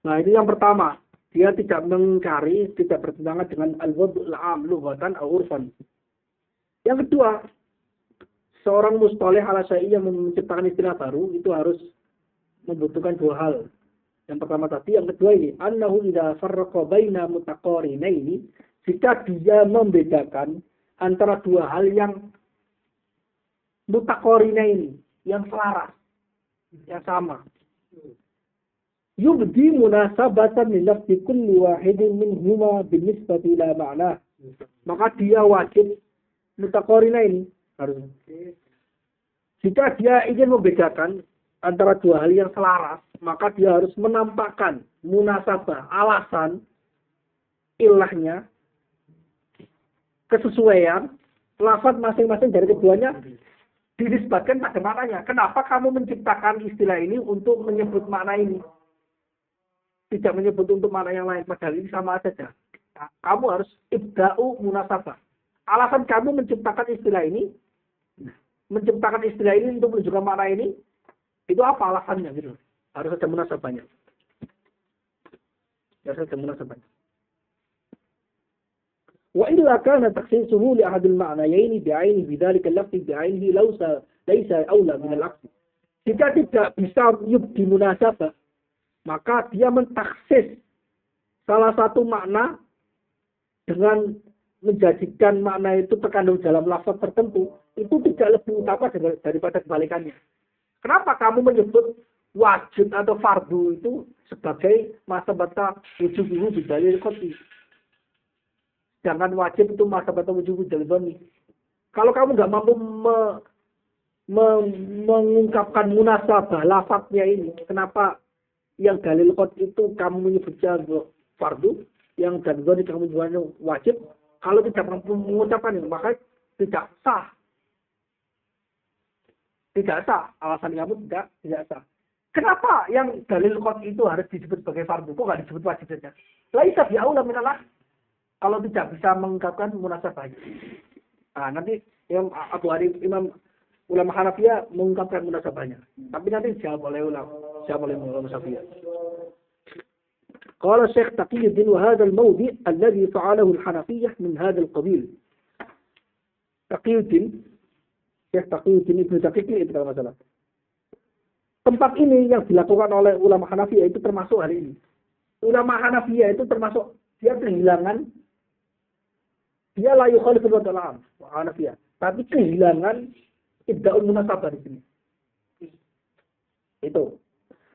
Nah, ini yang pertama. Dia tidak mengingkari, tidak bertentangan dengan al-wad'ul 'am lughatan aw urfan. Yang kedua, seorang mustalih ala syai' yang menciptakan istilah baru itu harus membutuhkan dua hal. Yang pertama tadi, yang kedua ini, annahu idza farraqa baina mutaqarinaini, jika dia membedakan antara dua hal yang mutaqarinaini, yang selaras, yang sama. Yubdi munasabatan li nafsi kulli wahidin minhuma binisbati ila ma'na. Maka dia wajib mutaqarinaini harus. Jika dia ingin membedakan antara dua hal yang selaras, maka dia harus menampakkan munasabah, alasan, ilahnya, kesesuaian, lafaz masing-masing dari keduanya dinisbatkan pada maknanya. Kenapa kamu menciptakan istilah ini untuk menyebut makna ini? Tidak menyebut untuk makna yang lain, padahal ini sama saja. Nah, kamu harus ibda'u munasabah. Alasan kamu menciptakan istilah ini untuk menunjukkan makna ini, itu apa alasannya gitu? Harus ada munasabahnya. Harus ada munasabahnya. Wa illa kana takhsisuhu li ahad al-ma'nayaini bi'ainihi bidzalika al-lafzi bi'ainihi laysa aula min al-'aqd. Jika tidak bisa yubdi munasabah, maka dia mentaksis salah satu makna dengan menjadikan makna itu terkandung dalam lafaz tertentu, itu tidak lebih utama daripada kebalikannya. Kenapa kamu menyebut wajib atau fardu itu sebagai masabata wujubuhu bidalil qat'i? Sedangkan wajib itu masabata wujubuhu bidalil dhani. Kalau kamu nggak mampu mengungkapkan munasabah lafaznya ini, kenapa yang dalil qat'i itu kamu menyebutnya fardu, yang dalil dhani kamu menyebutnya wajib? Kalau tidak mampu mengucapkan itu, maka tidak sah. Tidak sah. Alasan kamu tidak sah. Kenapa yang dalil qat'i itu harus disebut sebagai fardu? Kok nggak disebut wajib saja? Laisa bi'aula minallah. Kalau tidak bisa mengungkapkan munasabahnya. Nah, nanti Imam ulama Hanafiyah mengungkapkan munasabahnya. Tapi nanti dijawab oleh ulama Syafi'iyah. قال الشيخ تقي الدين وهذا الموضع الذي فعله الحنفية من هذا القبيل. تقي الدين Ibnu Daqiq itu kalau masalah. Tempat ini yang dilakukan oleh ulama Hanafiyah itu termasuk hari ini. Ulama Hanafiyah itu termasuk dia kehilangan, dia la yukhaliful wad'ul 'am Hanafiyah, tapi kehilangan ibda'ul munasabah di sini. Itu.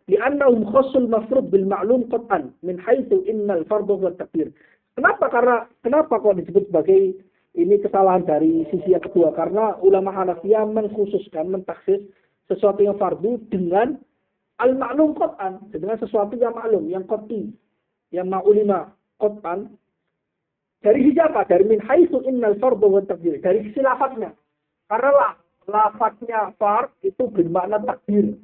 Li'annahum khassul mafrud bil ma'lum qat'an min haitsu innal fardhu huwa at-takbir. Kenapa kok disebut sebagai ini kesalahan dari sisi yang kedua? Karena ulama Hanafiyah mengkhususkan, mentaksis sesuatu yang fardu dengan al-ma'lum qat'an, dengan sesuatu yang maklum, yang qat'i, yang ma'ulima qat'an. Dari sisi apa? Dari min haitsu innal fardhu wa takdir. Dari sisi lafadznya. Karena lafadznya fard itu bermakna takdir.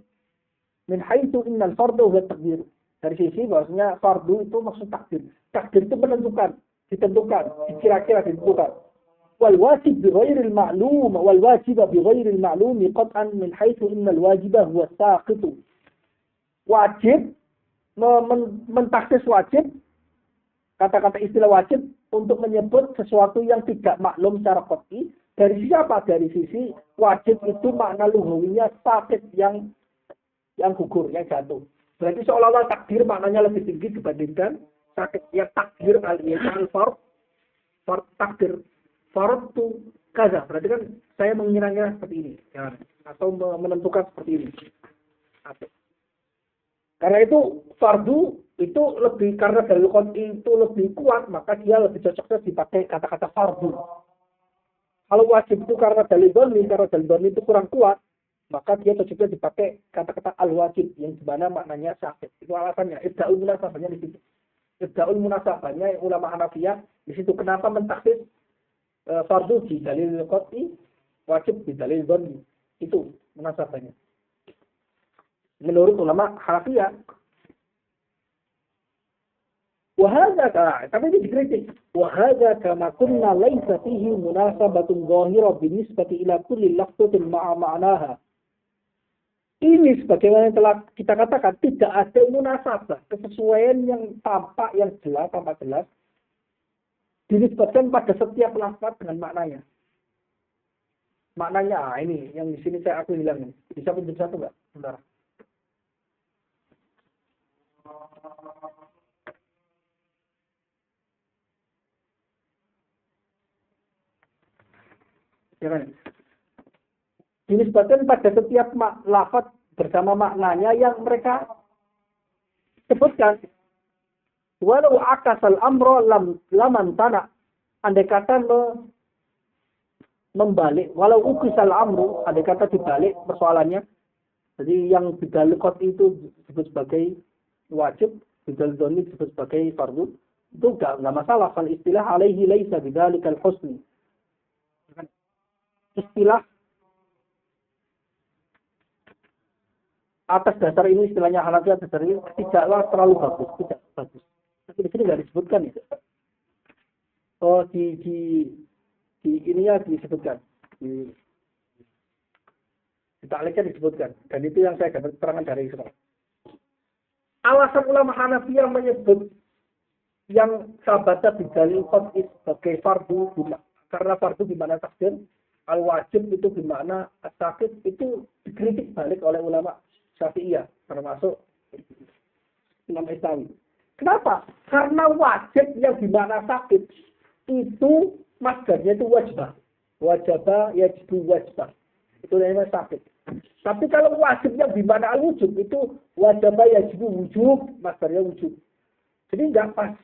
Min haitsu innal fardhu wa takdir. Dari sisi bahwasanya fardu itu maksud takdir. Takdir itu menentukan, ditentukan, kira-kira ditentukan. Wal wajib bi ghairil ma'lum wal wajib bi ghairil ma'lum qat'an min haitsu innal wajiba huwa saqit. Wajib mentaksis wajib, kata-kata istilah wajib untuk menyebut sesuatu yang tidak maklum secara qat'i. Dari sisi apa? Dari sisi wajib itu makna lughawinya sakit yang gugur, yang jatuh. Berarti seolah-olah takdir maknanya lebih tinggi dibandingkan sakit. Ya takdir al-insan fard takdir fard itu kaza. Berarti kan saya mengira-ngira seperti ini, ya. Atau menentukan seperti ini. Karena itu fardu itu lebih, karena dalil qat'i itu lebih kuat, maka dia lebih cocoknya dipakai kata-kata fardu. Kalau wajib itu karena dalil dhanni itu kurang kuat, maka dia cocoknya dipakai kata-kata al-wajib yang dimana maknanya sakit. Itu alasannya. Ibda'ul munasabahnya di situ. Ibda'ul munasabahnya ulama Hanafiyah di situ. Kenapa mentaksis fardu di dalil qat'i, wajib di dalil dhanni? Itu munasabahnya. Menurut ulama Hanafiyah. Wahada, tapi ini dikritik. Wahada kama kunna laisa fihi munasabatun zahira binisbati ila kulli lafzatin ma'a ma'naha. Ini sebagaimana yang telah kita katakan, tidak ada munasabah, kesesuaian yang tampak, yang jelas, tampak jelas, dinisbatkan pada setiap lafaz dengan maknanya. Maknanya, ini yang di sini aku hilang. Bisa pinjam satu nggak? Bentar. Dinisbatkan pada setiap lafaz bersama maknanya yang mereka sebutkan. Walau akasal amro laman tanah. Andai kata membalik. Walau ukisal amro, andai kata dibalik persoalannya. Jadi yang bidal qat'i itu disebut sebagai wajib, bidal dhanni disebut sebagai fardu. Itu enggak masalah. Fal istilah alaihi laisa bidzalikal husni. Istilah atas dasar ini, istilahnya Hanafi atas dasar ini tidaklah terlalu bagus, tidak bagus. Tapi di sini nggak disebutkan ya. Oh di ininya disebutkan, di takleknya disebutkan, dan itu yang saya dapat keterangan dari sekarang. Alasan ulama Hanafi yang menyebut yang sabata bidalil qat'i sebagai fardu, karena fardu di mana takdir, al-wajib itu bermakna as-sakit, itu dikritik balik oleh ulama Syafi'iyah, termasuk Imam Isawi. Kenapa? Karena wajib yang bermakna sakit itu masdarnya itu wajibah. Wajibah yajibu wajibah. Itu namanya sakit. Tapi kalau wajib yang bermakna al-wujub itu wajibah yajibu wujub, masdarnya wujub. Jadi enggak pas.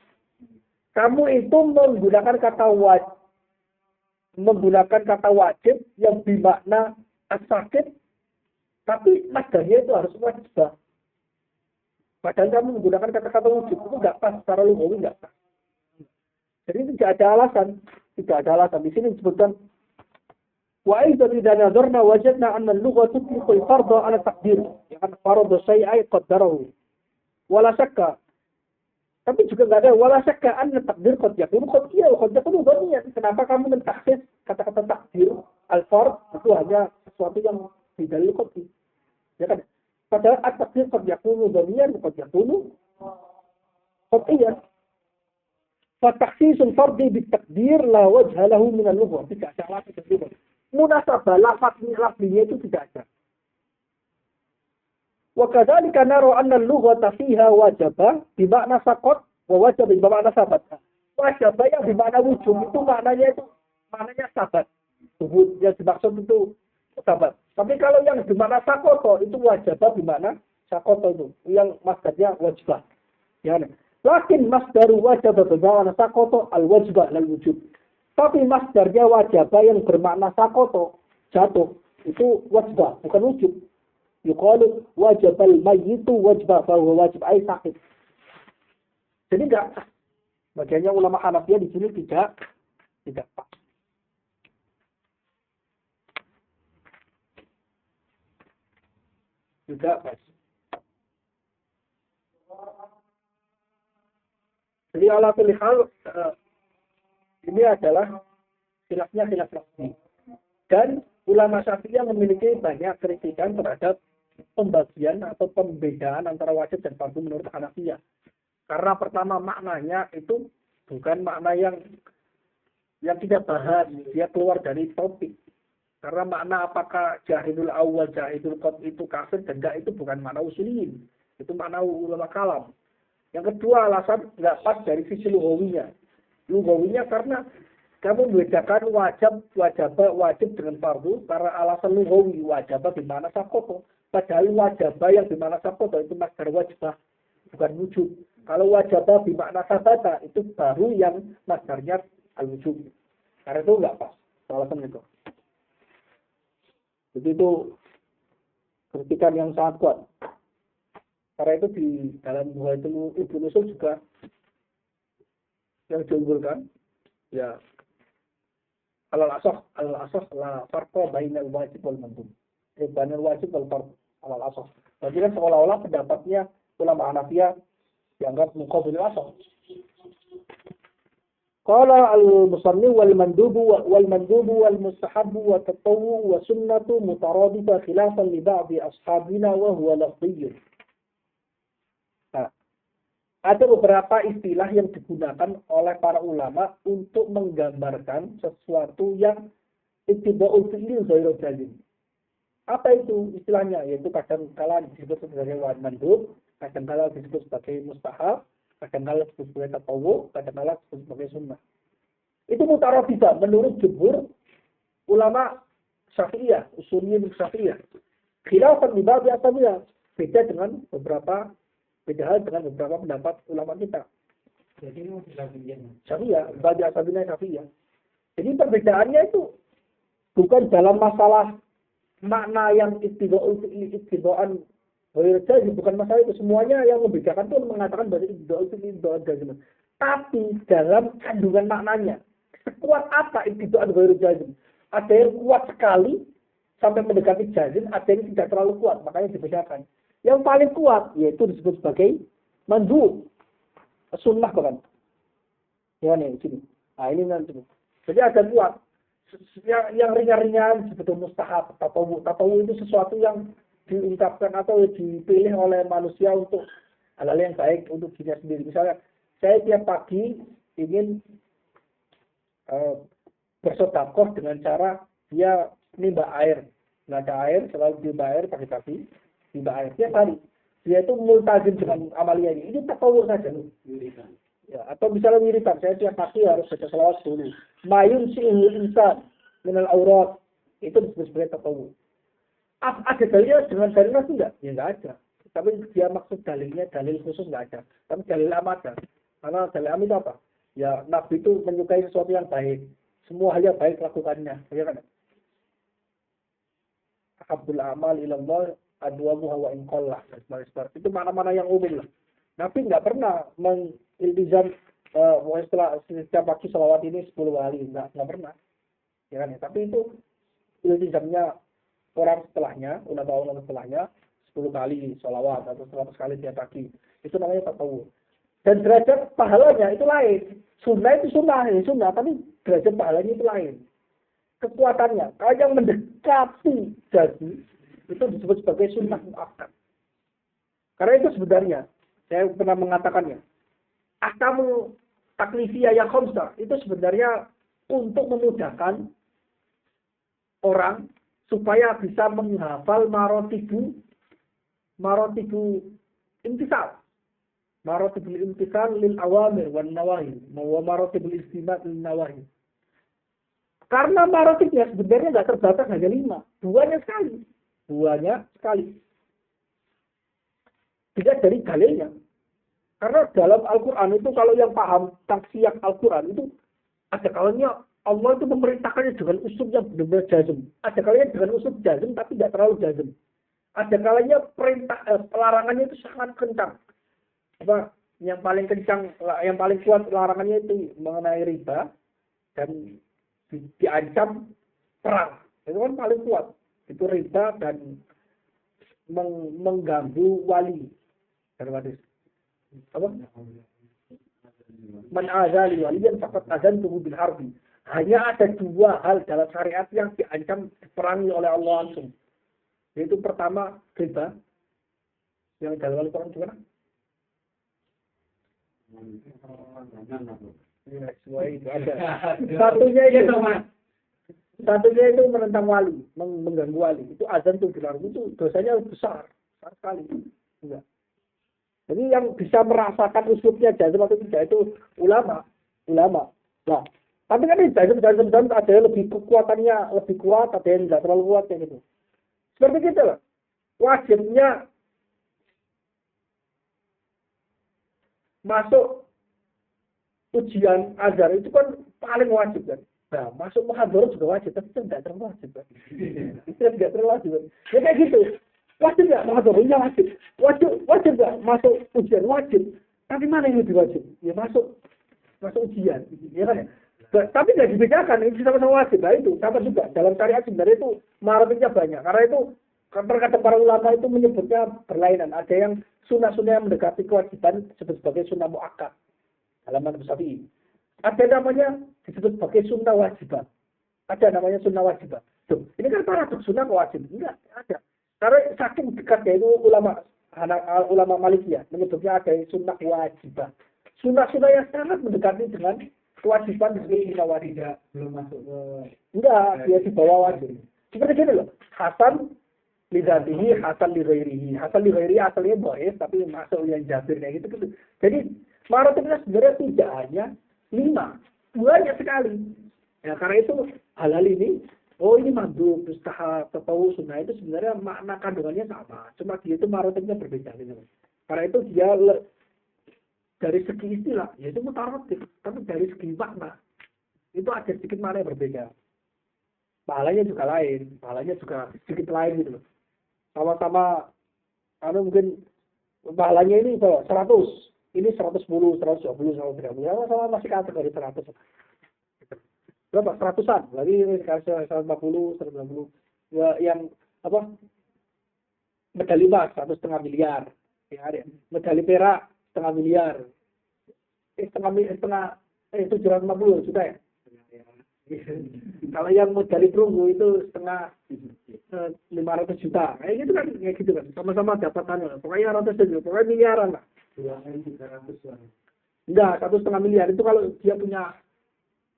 Kamu itu menggunakan kata wajib yang bermakna as-sakit, tapi masdarnya itu harus wajibah. Padahal kamu menggunakan kata-kata wujud itu enggak pas, secara lughawi enggak pas. Jadi tidak ada alasan. Di sini disebutkan wa aidan idza nadarna wajadna anna al-lugha tutliqu al-fardha 'ala taqdir. Yani farada syai'an qaddarahu. Wala syakka. Tapi juga enggak ada wala syakka anna taqdir qad yakunu qadiyya wa qad yakunu dhanniyan. Kenapa kamu mentaksis kata-kata takdir al-fard itu hanya sesuatu yang tidak qad'i. Ya kan? Padahal at-taqdir qad yakunu dhanniyan wa qad yakunu qad'iyyan. Fa takhsisul fardhi bit-taqdir la wajha lahu min al-lugha. Tidak ada alasan tersebut. Munasabah lafaznya itu tidak ada. Wa kadzalika nara anna al-lughata fiha wajaba bi makna saqat wa wajaba bi makna sabat. Wajaba yang di makna wujub itu maknanya sabat. Yang dimaksud itu sabat. Tapi kalau yang di makna sakoto itu wajaba di makna sakoto itu yang masdarnya wajibah. Ya. Lakin masdaru wajaba bi makna sakoto al-wajibah lal wujub. Tapi masdarnya wajaba yang bermakna sakoto jatuh itu wajibah bukan wujub. Yuqalu wajabal mayyitu wajba fa huwa wajib ay sakit. Jadi enggak Bagiannya ulama Hanafiyah di sini tidak pas. Tidak pas. Jadi ala kulli hal ini adalah khilafnya khilaf lafzi. Dan ulama Syafi'iyah memiliki banyak kritikan terhadap pembagian atau pembedaan antara wajib dan fardu menurut Hanafiyah. Karena pertama maknanya itu bukan makna yang tidak bahas, dia keluar dari topik. Karena makna apakah jahilul awal, jahilul qad itu kafir dan enggak itu bukan makna usuliyin. Itu makna ulama kalam. Yang kedua alasan nggak pas dari sisi lugawinya. Lugawinya karena kamu membedakan wajib dengan fardu karena alasan lugawi wajibah di mana sakoto. Padahal wajibah yang di mana sakoto itu masdar wajibah bukan wujud. Kalau wajibah di makna sabata itu baru yang masdarnya al-wujud. Karena itu nggak pas. Alasan itu. Jadi itu kritikan yang sangat kuat. Karena itu di dalam Buhatul Ibnu Usul juga yang diunggulkan ya al-asah la farqa bainal wajib wal mandub. Bainal wajib wal fard al-asah. Jadi kan seolah-olah pendapatnya ulama Hanafiyah dianggap muqabil asah. Qala al-musannif wal mandubu wal mustahabu wa tatawwu wa sunnatu mutaradifah khilafan li ba'di ashabina wa huwa lafziyyun. Ada beberapa istilah yang digunakan oleh para ulama untuk menggambarkan sesuatu yang ittiba'ul fi'li ghairu jazim. Apa itu istilahnya? Yaitu kadang kala disebut sebagai mandub, kadang kala disebut sebagai mustahab, kadang kala disebut sebagai tatawwu, kadang kala disebut sebagai sunnah. Itu mutaradifah menurut jumhur ulama Syafi'iyah, usuliyyin Syafi'iyah. Khilafan li ba'di ashabiyah, beda dengan beberapa pendapat ulama kita. Jadi ini Syafi'iyah, bagi ashabina Syafi'iyah. Jadi perbedaannya itu bukan dalam masalah makna yang ittiba'an bukan masalah itu. Semuanya yang membedakan itu mengatakan bahwa ittiba'an jazim. Tapi dalam kandungan maknanya, sekuat apa ittiba'an ghairu jazim? Ada yang kuat sekali sampai mendekati jazim, ada yang tidak terlalu kuat, makanya dibedakan. Yang paling kuat yaitu disebut sebagai mandub, sunnah kan? Ya nih sini. Nah ini nanti. Jadi ada kuat. Yang ringan-ringan seperti mustahab, tatawwu itu sesuatu yang diungkapkan atau dipilih oleh manusia untuk hal-hal yang baik untuk dirinya sendiri. Misalnya saya tiap pagi ingin bersedekah dengan cara dia nimba air. Nggak ada air, selalu nimba air pagi-pagi. Timba air tiap hari. Dia itu multazim dengan amalia ini. Ini tatawur saja. Ya, atau misalnya wiridan. Saya tiap pagi harus baca selawat dulu. Mayun si'ul insan minal aurat. Itu disebut sebagai tatawur. Ada dalilnya dengan dalil nabi enggak? Ya enggak ada. Tapi dia maksud dalilnya dalil khusus enggak ada. Tapi dalil am ada. Karena dalil am itu apa? Ya nabi itu menyukai sesuatu yang baik. Semua hal yang baik lakukannya. Ya kan? Ahabul amal ilallah adwamuha wa in qallah. Itu mana-mana yang umum lah. Nabi nggak pernah mengiltizam setelah setiap pagi salawat ini 10 kali, nggak pernah. Ya kan? Tapi itu iltizamnya orang setelahnya, ulama setelahnya 10 kali salawat atau 100 kali tiap pagi. Itu namanya tatawwu. Dan derajat pahalanya itu lain. Sunnah itu sunnah, tapi derajat pahalanya itu lain. Kekuatannya, kalau yang mendekati jadi itu disebut sebagai sunnah muakkad. Karena itu sebenarnya, saya pernah mengatakannya, ahkamu taklifiyah yang khamsah, itu sebenarnya untuk memudahkan orang supaya bisa menghafal marotibu imtisal. Marotibul imtisal lil awamir wan nawahi, wa marotibul istimad lil nawahi. Karena marotibnya sebenarnya nggak terbatas hanya 5, duanya sekali. Tidak dari dalilnya. Karena dalam Al-Quran itu kalau yang paham taksiyak Al-Quran itu ada kalanya Allah itu memerintahkannya dengan usul yang benar-benar jazm. Ada kalanya dengan usul jazm tapi tidak terlalu jazm. Ada kalanya pelarangannya itu sangat kencang. yang paling kencang, yang paling kuat larangannya itu mengenai riba dan diancam perang. Itu kan paling kuat. Itu riba dan mengganggu wali. Dari apa? Man azali waliyan faqad azantuhu bil harbi. Hanya ada dua hal dalam syariat yang diancam diperangi oleh Allah langsung. Yaitu pertama riba. Yang dalam Al-Quran gimana? Ya, semua itu ada. Satunya itu menentang wali, mengganggu wali. Itu azan tuh bilang itu dosanya besar sekali. Enggak. Jadi yang bisa merasakan usulnya jazam atau tidak itu ulama. Nah, tapi kan ini jazam ada yang lebih kekuatannya lebih kuat, ada yang tidak terlalu kuat kayak gitu. Seperti itu lah. Wajibnya masuk ujian azhar itu kan paling wajib kan. Nah, masuk muhadharah juga wajib, tapi itu tidak terlalu wajib kan. Itu tidak terlalu wajib kan. Ya kayak gitu. Wajib nggak muhadharahnya wajib. Wajib nggak masuk ujian wajib. Tapi mana yang lebih wajib? Ya masuk ujian, ya kan ya. Tapi nggak dibedakan, ini sama-sama wajib. Nah itu sama juga dalam syariat sebenarnya itu maratnya banyak. Karena itu kata para ulama itu menyebutnya berlainan. Ada yang sunnah-sunnah yang mendekati kewajiban disebut sebagai sunnah muakkad dalam mazhab Syafi'i. Ada namanya disebut sebagai sunnah wajibah. Ada namanya sunnah wajibah. Tuh, ini kan paradoks sunnah wajib. Enggak ada. Karena saking dekatnya itu ulama Malikiyah menyebutnya ada sunnah wajibah. Sunnah-sunnah yang sangat mendekati dengan kewajiban disebut sunnah wajibah. Belum masuk ke enggak, dia di bawah wajib. Seperti gini loh. Hasan lidatihi, hasan li ghairihi. Hasan li ghairihi asalnya dhaif tapi masuk yang jabir kayak gitu. Jadi maratibnya sebenarnya tidak hanya 5, banyak sekali. Ya karena itu hal-hal ini, ini mandub, mustahab, atau sunnah itu sebenarnya makna kandungannya sama. Cuma dia itu maratibnya berbeda. Gitu. Karena itu dia dari segi istilah, yaitu mutaratib. Tapi dari segi makna, itu ada sedikit makna yang berbeda. Pahalanya juga lain, pahalanya juga sedikit lain gitu loh. Sama-sama, mungkin pahalanya ini 100. Ini 110, 120, 130. Sama masih kategori 100. Berapa? 100-an. Lagi 140, 160. Ya, yang apa? Medali emas 1,5 miliar. Ya, ada. Medali perak 1,5 miliar. 750 juta ya. Kalau yang medali perunggu itu 500 juta. Kayak gitu kan, Sama-sama dapatannya. Pokoknya ratusan juta, pokoknya miliaran lah. 2.300 lah. Enggak, 1,5 miliar itu kalau dia punya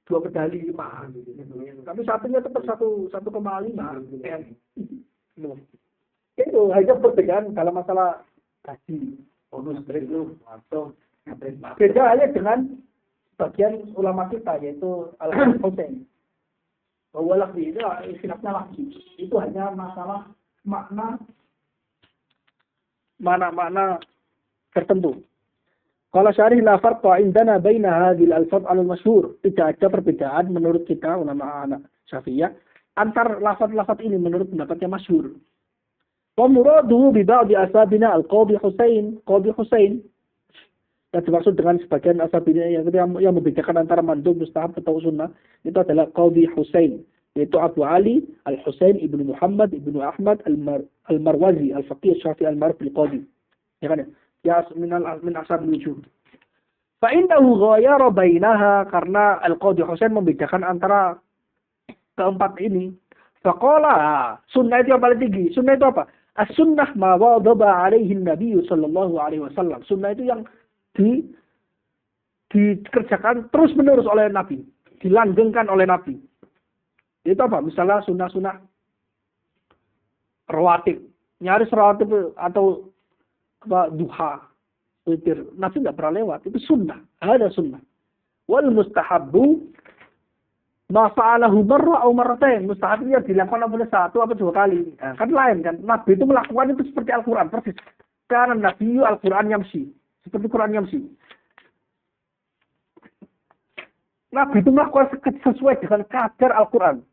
2 medali emas. Tapi satunya tetap 1,5 M. Itu hanya perbedaan dalam masalah gaji. Bonus itu atau beda halnya dengan bagian ulama kita yaitu Al-Husain. Bahwa lagi itu istilahnya lagi. Itu hanya masalah makna tertentu. Kalau syarih la farqa indana baina hadhil alfaz al-masyhur. Tidak ada perbedaan menurut kita ulama anak Syafi'iyah antar lafaz-lafaz ini menurut pendapatnya masyhur. Wa muraduhu bi ba'd ashabina al-Qadhi Husain, yang dimaksud dengan sebagian ashabina yang membedakan antara mandub, mustahab atau sunnah itu adalah Qadhi Husain, yaitu Abu Ali Al-Husain ibnu Muhammad ibnu Ahmad Al-Marwazi Al-Faqih Syafi'i Al-Maruf Al-Qadhi. Ya kan ya? Ya min ashab wujud. Fa innahu ghayara bainaha karena Al-Qadhi Husain membedakan antara keempat ini. Faqala sunnah itu yang paling tinggi. Sunnah itu apa? As-sunnah ma wadaba alaihi Nabi sallallahu alaihi wasallam. Sunnah itu yang dikerjakan terus-menerus oleh Nabi, dilanggengkan oleh Nabi. Itu apa? Misalnya sunnah-sunnah rawatib, nyaris rawatib atau duha, witir. Nabi nggak pernah lewat. Itu sunnah. Ada sunnah. Wal mustahabbu ma fa'alahu marra aw marratain. Mustahabnya dilakukan oleh 1 atau 2 kali. Nah, kan lain kan. Nabi itu melakukan itu seperti Al-Quran persis. Karena Nabi Al-Quran yamsi. Seperti Quran yamsi. Nabi itu melakukan sesuai dengan kadar Al-Quran.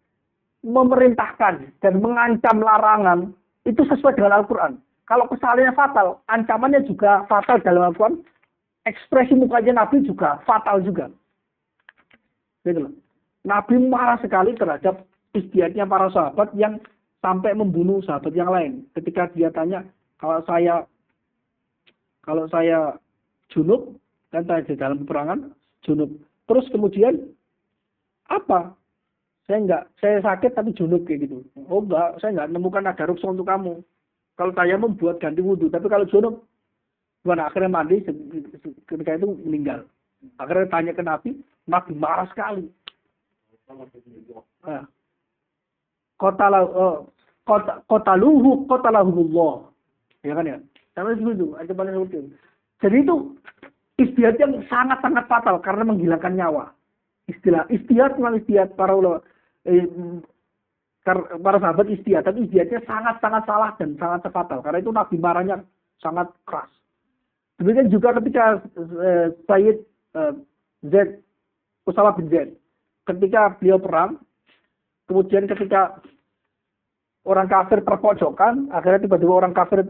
Memerintahkan dan mengancam larangan itu sesuai dengan Al-Quran. Kalau kesalahannya fatal, ancamannya juga fatal dalam Al-Quran. ekspresi mukanya Nabi juga fatal juga. Gitu loh. Nabi marah sekali terhadap istiadatnya para sahabat yang sampai membunuh sahabat yang lain. Ketika dia tanya, kalau saya junub, kan saya di dalam peperangan junub. Terus kemudian apa? Saya sakit tapi junub kayak gitu. Oh enggak, saya enggak menemukan ada ruksa untuk kamu. Kalau tayamum buat ganti wudhu, tapi kalau junub, gimana? Akhirnya mandi, ketika itu meninggal. Akhirnya tanya ke Nabi marah sekali. Nah, qatalahumullah. Ya kan ya? Sampai segitu, aja paling seperti itu. Jadi itu istiadat yang sangat-sangat fatal karena menghilangkan nyawa. Istiadat para ulama, para sahabat istiadat, tapi istiadatnya sangat-sangat salah dan sangat fatal. Karena itu Nabi marahnya sangat keras. Demikian juga ketika Sayyid Zaid, Usama bin Zaid, ketika beliau perang, kemudian ketika orang kafir terpojokkan, akhirnya tiba-tiba orang kafir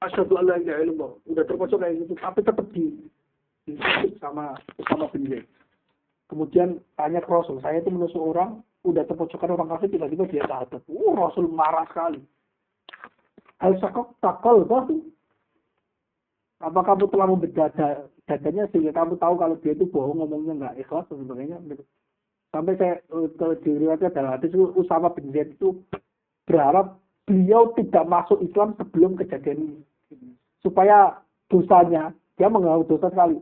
asyhadu an la ilaha illallah, udah terpojok kayak gitu, tapi tetap disebut sama Usama bin Zaid. Kemudian tanya ke Rasul, saya itu menusuk orang, udah terpojokkan orang kafir, tiba-tiba dia syahadat. Rasul marah sekali. Al-Syakok takol, apa kamu telah membedah dadanya sehingga kamu tahu kalau dia itu bohong, ngomongnya nggak ikhlas dan sebagainya. Sampai saya diriwayatkan dalam hadis Usama bin Zaid itu berharap beliau tidak masuk Islam sebelum kejadian ini, supaya dosanya, dia mengaku dosa sekali,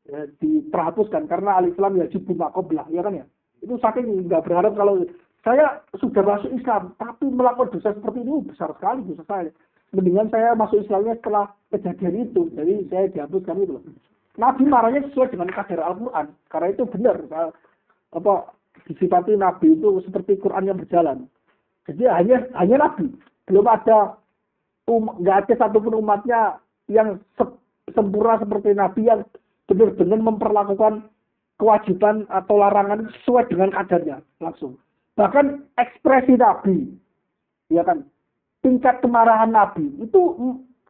ya, terhapuskan karena al-Islam ya jibu makoblah, ya kan ya. Itu saking nggak berharap kalau saya sudah masuk Islam tapi melakukan dosa seperti ini besar sekali dosa saya. Mendingan saya masuk Islamnya setelah kejadian itu, jadi saya dihapuskan itu. Nabi marahnya sesuai dengan kadar Al-Quran, karena itu benar. Disifati Nabi itu seperti Quran yang berjalan. Jadi hanya Nabi, belum ada nggak ada satupun umatnya yang sempurna seperti Nabi yang benar-benar memperlakukan kewajiban atau larangan sesuai dengan kadarnya langsung. Bahkan ekspresi Nabi, ya kan, tingkat kemarahan Nabi itu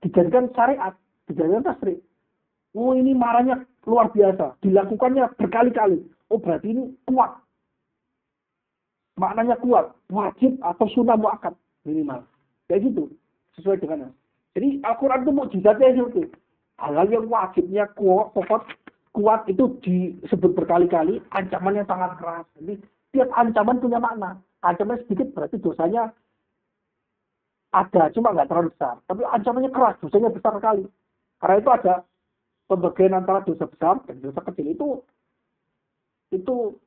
dijadikan syariat, dijadikan tasrik. Oh ini marahnya luar biasa, dilakukannya berkali-kali. Oh berarti ini kuat. Maknanya kuat, wajib atau sunnah muakkad minimal. Kayak gitu, sesuai dengan. Jadi Al-Quran itu mukjizatnya itu. Hal-hal yang wajibnya kuat itu disebut berkali-kali, ancamannya sangat keras. Jadi tiap ancaman punya makna. Ancaman sedikit berarti dosanya ada, cuma nggak terlalu besar. Tapi ancamannya keras, dosanya besar sekali. Karena itu ada pembagian antara dosa besar dan dosa kecil. Itu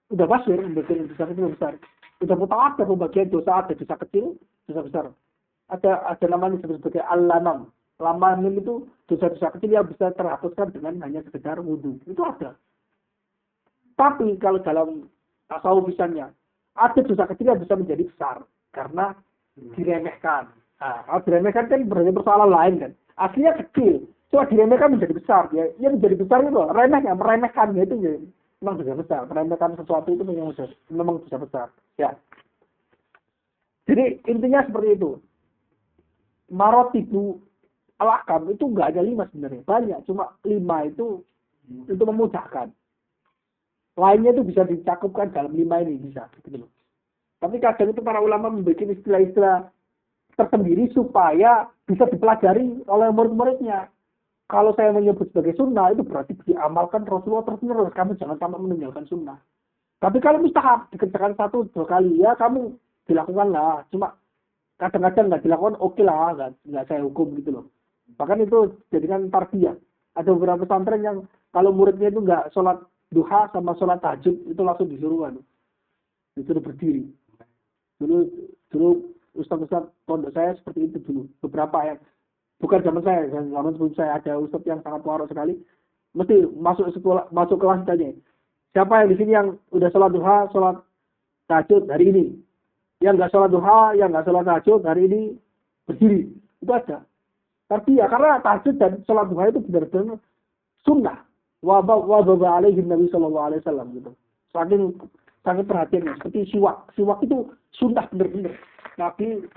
udah pasir, pembagian dosa kecil besar. Udah mutawatir pembagian dosa, ada dosa kecil, dosa besar. Ada namanya disebut sebagai al-lanam. Lama itu dosa-dosa kecil yang bisa terhapuskan dengan hanya sekedar wudhu. Itu ada. Tapi kalau dalam tasawuf misalnya, ada dosa kecil yang bisa menjadi besar. Karena diremehkan. Nah, kalau diremehkan kan berarti persoalan lain kan. Aslinya kecil. Cuma diremehkan menjadi besar. Ya, menjadi besar itu remehnya, meremehkannya itu ya, memang bisa besar. Meremehkan sesuatu itu memang bisa besar. Ya. Jadi intinya seperti itu. Marotibu al-akam itu enggak ada 5 sebenarnya. Banyak. Cuma 5 itu memudahkan. Lainnya itu bisa dicakupkan dalam 5 ini. Bisa. Gitu loh. Tapi kadang itu para ulama membuat istilah-istilah tersendiri supaya bisa dipelajari oleh murid-muridnya. Kalau saya menyebut sebagai sunnah, itu berarti diamalkan Rasulullah terus-menerus. Kamu jangan sampai meninggalkan sunnah. Tapi kalau mustahab, dikerjakan 1-2 kali, ya kamu dilakukan lah. Cuma kadang-kadang nggak dilakukan, oke lah, nggak saya hukum gitu loh. Bahkan itu jadikan tarbiyah. Ada beberapa pesantren yang kalau muridnya itu nggak sholat duha sama sholat tahajud, itu langsung disuruh berdiri. Dulu ustaz-ustaz pondok saya seperti itu dulu. Beberapa yang bukan zaman saya, zaman sebelum saya ada ustaz yang sangat warok sekali. Mesti masuk kelas tanya. Siapa yang di sini yang udah sholat duha, sholat tahajud hari ini? Yang nggak sholat duha, yang nggak sholat tahajud hari ini berdiri. Itu aja. Tapi ya karena tahajud dan sholat duha itu benar-benar sunnah. Wababa alaihi Nabi sallallahu alaihi wasallam gitu. Sangat perhatiannya. Seperti siwak. Siwak itu sunnah benar-benar. Nabi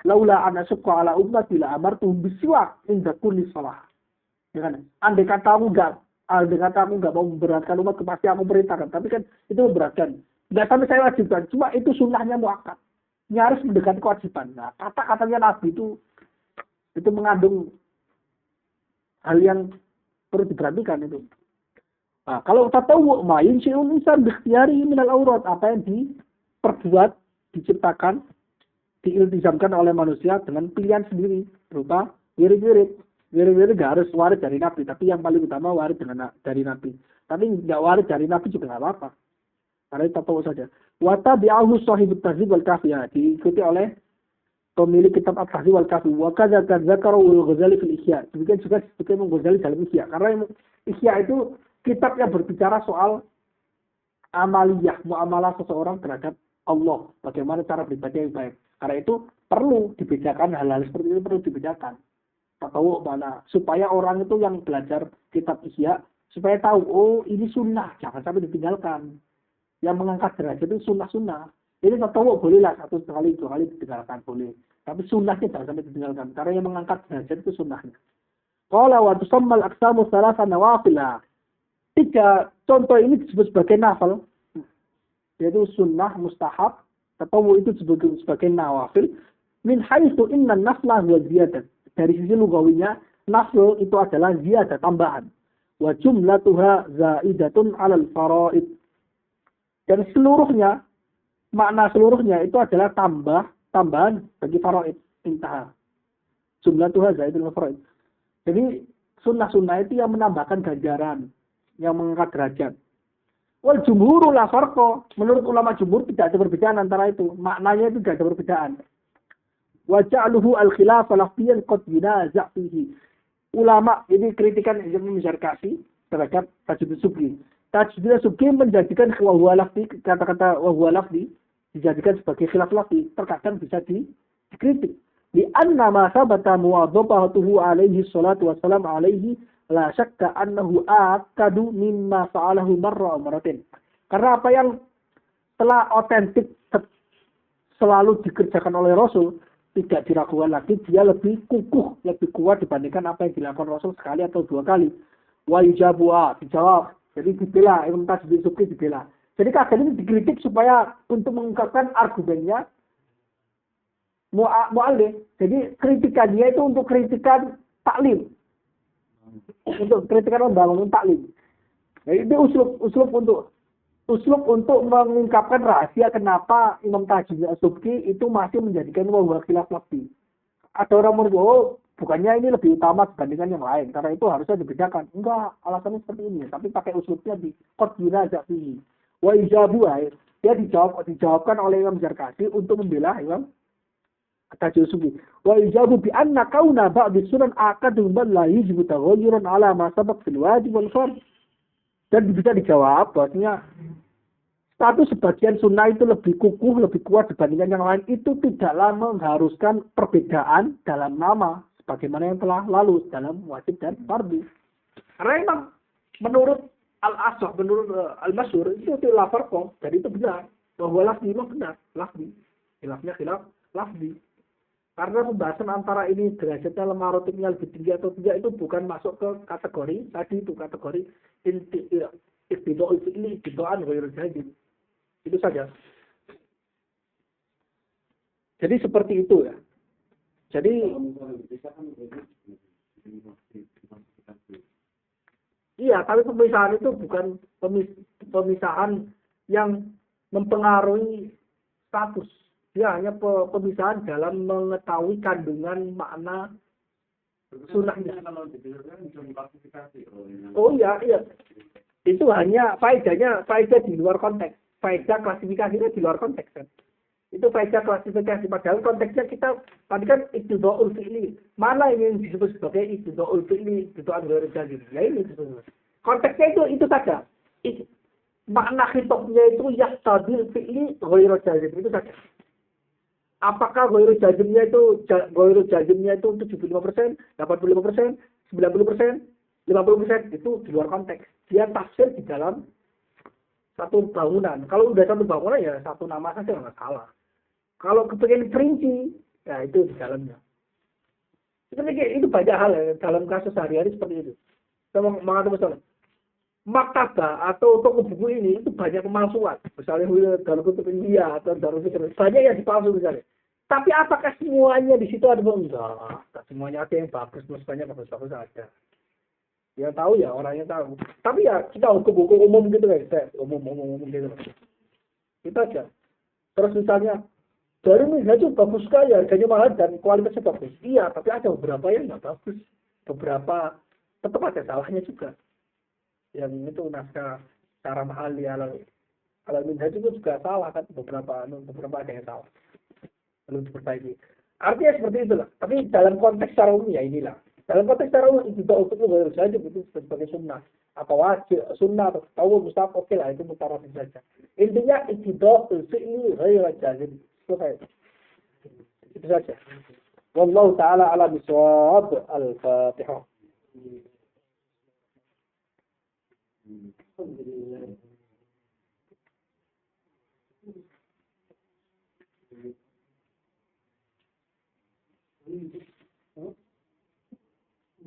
laula ana syaqqa ala ummati la amartuhum bisiwak inda kulli shalah. Ya kan? Andai kata aku nggak mau memberatkan umat, pasti aku perintahkan. Tapi kan itu memberatkan. Nggak sampai saya wajibkan. Cuma itu sunnahnya muakkad. Nyaris mendekati kewajiban. Nah, kata-katanya Nabi itu mengandung hal yang perlu diperhatikan itu. Nah, kalau tatawwu main syai'un insan bikhtiyari minal aurat, apa yang diperbuat, diciptakan, diiltizamkan oleh manusia dengan pilihan sendiri, berupa wirid-wirid. Wirid-wirid nggak harus waris dari Nabi, tapi yang paling utama waris dari Nabi. Tapi nggak waris dari Nabi juga nggak apa-apa. Karena itu tatawwu saja. Wa tabi'ahu shahibut tahzib wal kafiyah, diikuti oleh pemilik kitab At-Tahzib wal Kafi. Wa kadzaka dzakara al-Ghazali fil Ihya. Demikian juga disebutkan Ghazali dalam Ihya. Karena Ihya itu kitab yang berbicara soal amaliyah, muamalah seseorang terhadap Allah. Bagaimana cara beribadah yang baik. Karena itu perlu dibedakan, hal-hal seperti itu perlu dibedakan. Tahu mana supaya orang itu yang belajar kitab Ihya supaya tahu, oh ini sunnah, jangan sampai ditinggalkan. Yang mengangkat derajat itu sunnah-sunnah. Ini tahu boleh lah 1 kali 2 kali ditinggalkan boleh. Tapi sunnahnya jangan sampai ditinggalkan. Karena yang mengangkat derajat itu sunnahnya. Qala wa tusammal aqsamu thalatha nawafil. 3 contoh ini disebut sebagai nafil, yaitu sunnah, mustahab, tawu itu disebut sebagai nawafil. Min haitsu inna nafla huwa ziyadah. Dari sisi lugawinya, nafil itu adalah ziyadah, tambahan. Wa jumlatuha zaidatun 'alal faraid. Dan seluruhnya, makna seluruhnya itu adalah tambahan bagi faraid. Intaha. Jumlatuha zaidatun 'alal faraid. Jadi sunnah-sunnah itu yang menambahkan ganjaran, yang mengangkat derajat. Wal jumhur la farqa. Menurut ulama jumhur tidak ada perbedaan antara itu. Maknanya itu tidak ada perbedaan. Wa ja'aluhu al-khilaf lafziyan qad yunaza' fihi. Ulama ini kritikan Ibnu Zarkashi terhadap Tajuddin Subki. Tajuddin Subki menjadikan wa huwa lafzi, kata-kata wa huwa lafzi dijadikan sebagai khilaf lafzi, terkadang bisa dikritik. Li anna ma sabata muwadhabatuhu alaihi salatu wassalam alaihi la syakka annahu akadu mimma fa'alahu marra maratin. Karena apa yang telah otentik selalu dikerjakan oleh Rasul tidak diragukan lagi, dia lebih kukuh, lebih kuat dibandingkan apa yang dilakukan Rasul sekali atau 2 kali. Wa yujabu dijawab. Jadi dibela, Imam Tajuddin Subki dibela. Jadi kadang ini dikritik supaya untuk mengungkapkan argumennya mu'alif. Jadi kritikannya itu untuk kritikan taklim. Untuk kritikan membangun taklim. Jadi itu uslub untuk mengungkapkan rahasia kenapa Imam Tajuddin Subki itu masih menjadikan wahwa khilaf lafzi. Ada orang menurut, bukannya ini lebih utama dibandingkan yang lain, karena itu harusnya dibedakan. Enggak, alasannya seperti ini, tapi pakai uslubnya di qad yunaza' fihi. Wa ijabu, dia dijawabkan oleh Imam Zarkashi untuk membela Imam Tajuddin Subki. Wa ijabu bi anna kauna ba'd sunan aqadu bal la yajibu taghayyurun ala ma sabaq fil wajib wal fard. Dan bisa dijawab bahwasanya status sebagian sunnah itu lebih kukuh, lebih kuat dibandingkan yang lain, itu tidaklah mengharuskan perbedaan dalam nama sebagaimana yang telah lalu dalam wajib dan fardu. Karena memang menurut al-asah, menurut al-masyhur itu la farqa, jadi itu benar bahwa lafzi memang benar, lafzi. Khilafnya khilaf lafzi. Karena pembahasan antara ini derajatnya lemah rotiknya lebih tinggi atau tidak itu bukan masuk ke kategori tadi itu kategori iktida'ul fi'li iktida'an ghairu jazim. Itu saja. Jadi seperti itu ya. Jadi iya, tapi pemisahan itu bukan pemisahan yang mempengaruhi status. Dia hanya pemisahan dalam mengetahui kandungan makna sunnahnya. Oh iya. Itu hanya faedah di luar konteks. Faedah klasifikasinya di luar konteks kan. Itu faedah klasifikasi. Padahal konteksnya kita tadi kan iktida'ul fi'li. Mana yang disebut sebagai iktida'ul fi'li, iktida'an ghairu jazim. Ya ini disebut. Konteksnya itu saja. Makna khitabnya itu yaqtadil fi'li ghairu jazim. Itu saja. Apakah ghairu jazimnya itu 75%, 85%, 90%, 50%, itu di luar konteks. Dia tafsir di dalam satu bangunan. Kalau udah satu bangunan ya satu nama saja nggak salah. Kalau kepengen perinci, ya itu di dalamnya. Seperti itu banyak hal ya, dalam kasus sehari-hari seperti itu. Sama mengatakan misalnya, maktabah atau toko buku ini itu banyak pemalsuan. Misalnya Darul Kutub India atau Darul Fikr, banyak yang dipalsu misalnya. Tapi apakah semuanya di situ ada enggak? Semuanya ada yang bagus, banyak bagus-bagus saja. Yang tahu ya orangnya tahu. Tapi ya kita hukum umum gitu guys, umum gitu. Itu aja. Terus misalnya dari Minhaj itu bagus sekali, harganya mahal dan kualitasnya bagus. Iya, tapi ada beberapa yang nggak bagus. Beberapa tetap ada salahnya juga. Yang itu naskah cara mahal ya, kalau Minhaj itu juga salah kan, beberapa ada yang salah. Perlu diperbaiki. Artinya seperti itulah. Tapi dalam konteks secara umum ya inilah. Dalam konteks secara umum itu untuk baru saja itu sebagai sunnah. Apa wajib sunnah atau tahu mustahab, oke lah itu mutawatir saja. Intinya iktidal fi'li ghairu jazim. Selesai. Itu saja. Wallahu taala ala bisawab. Al-Fatihah.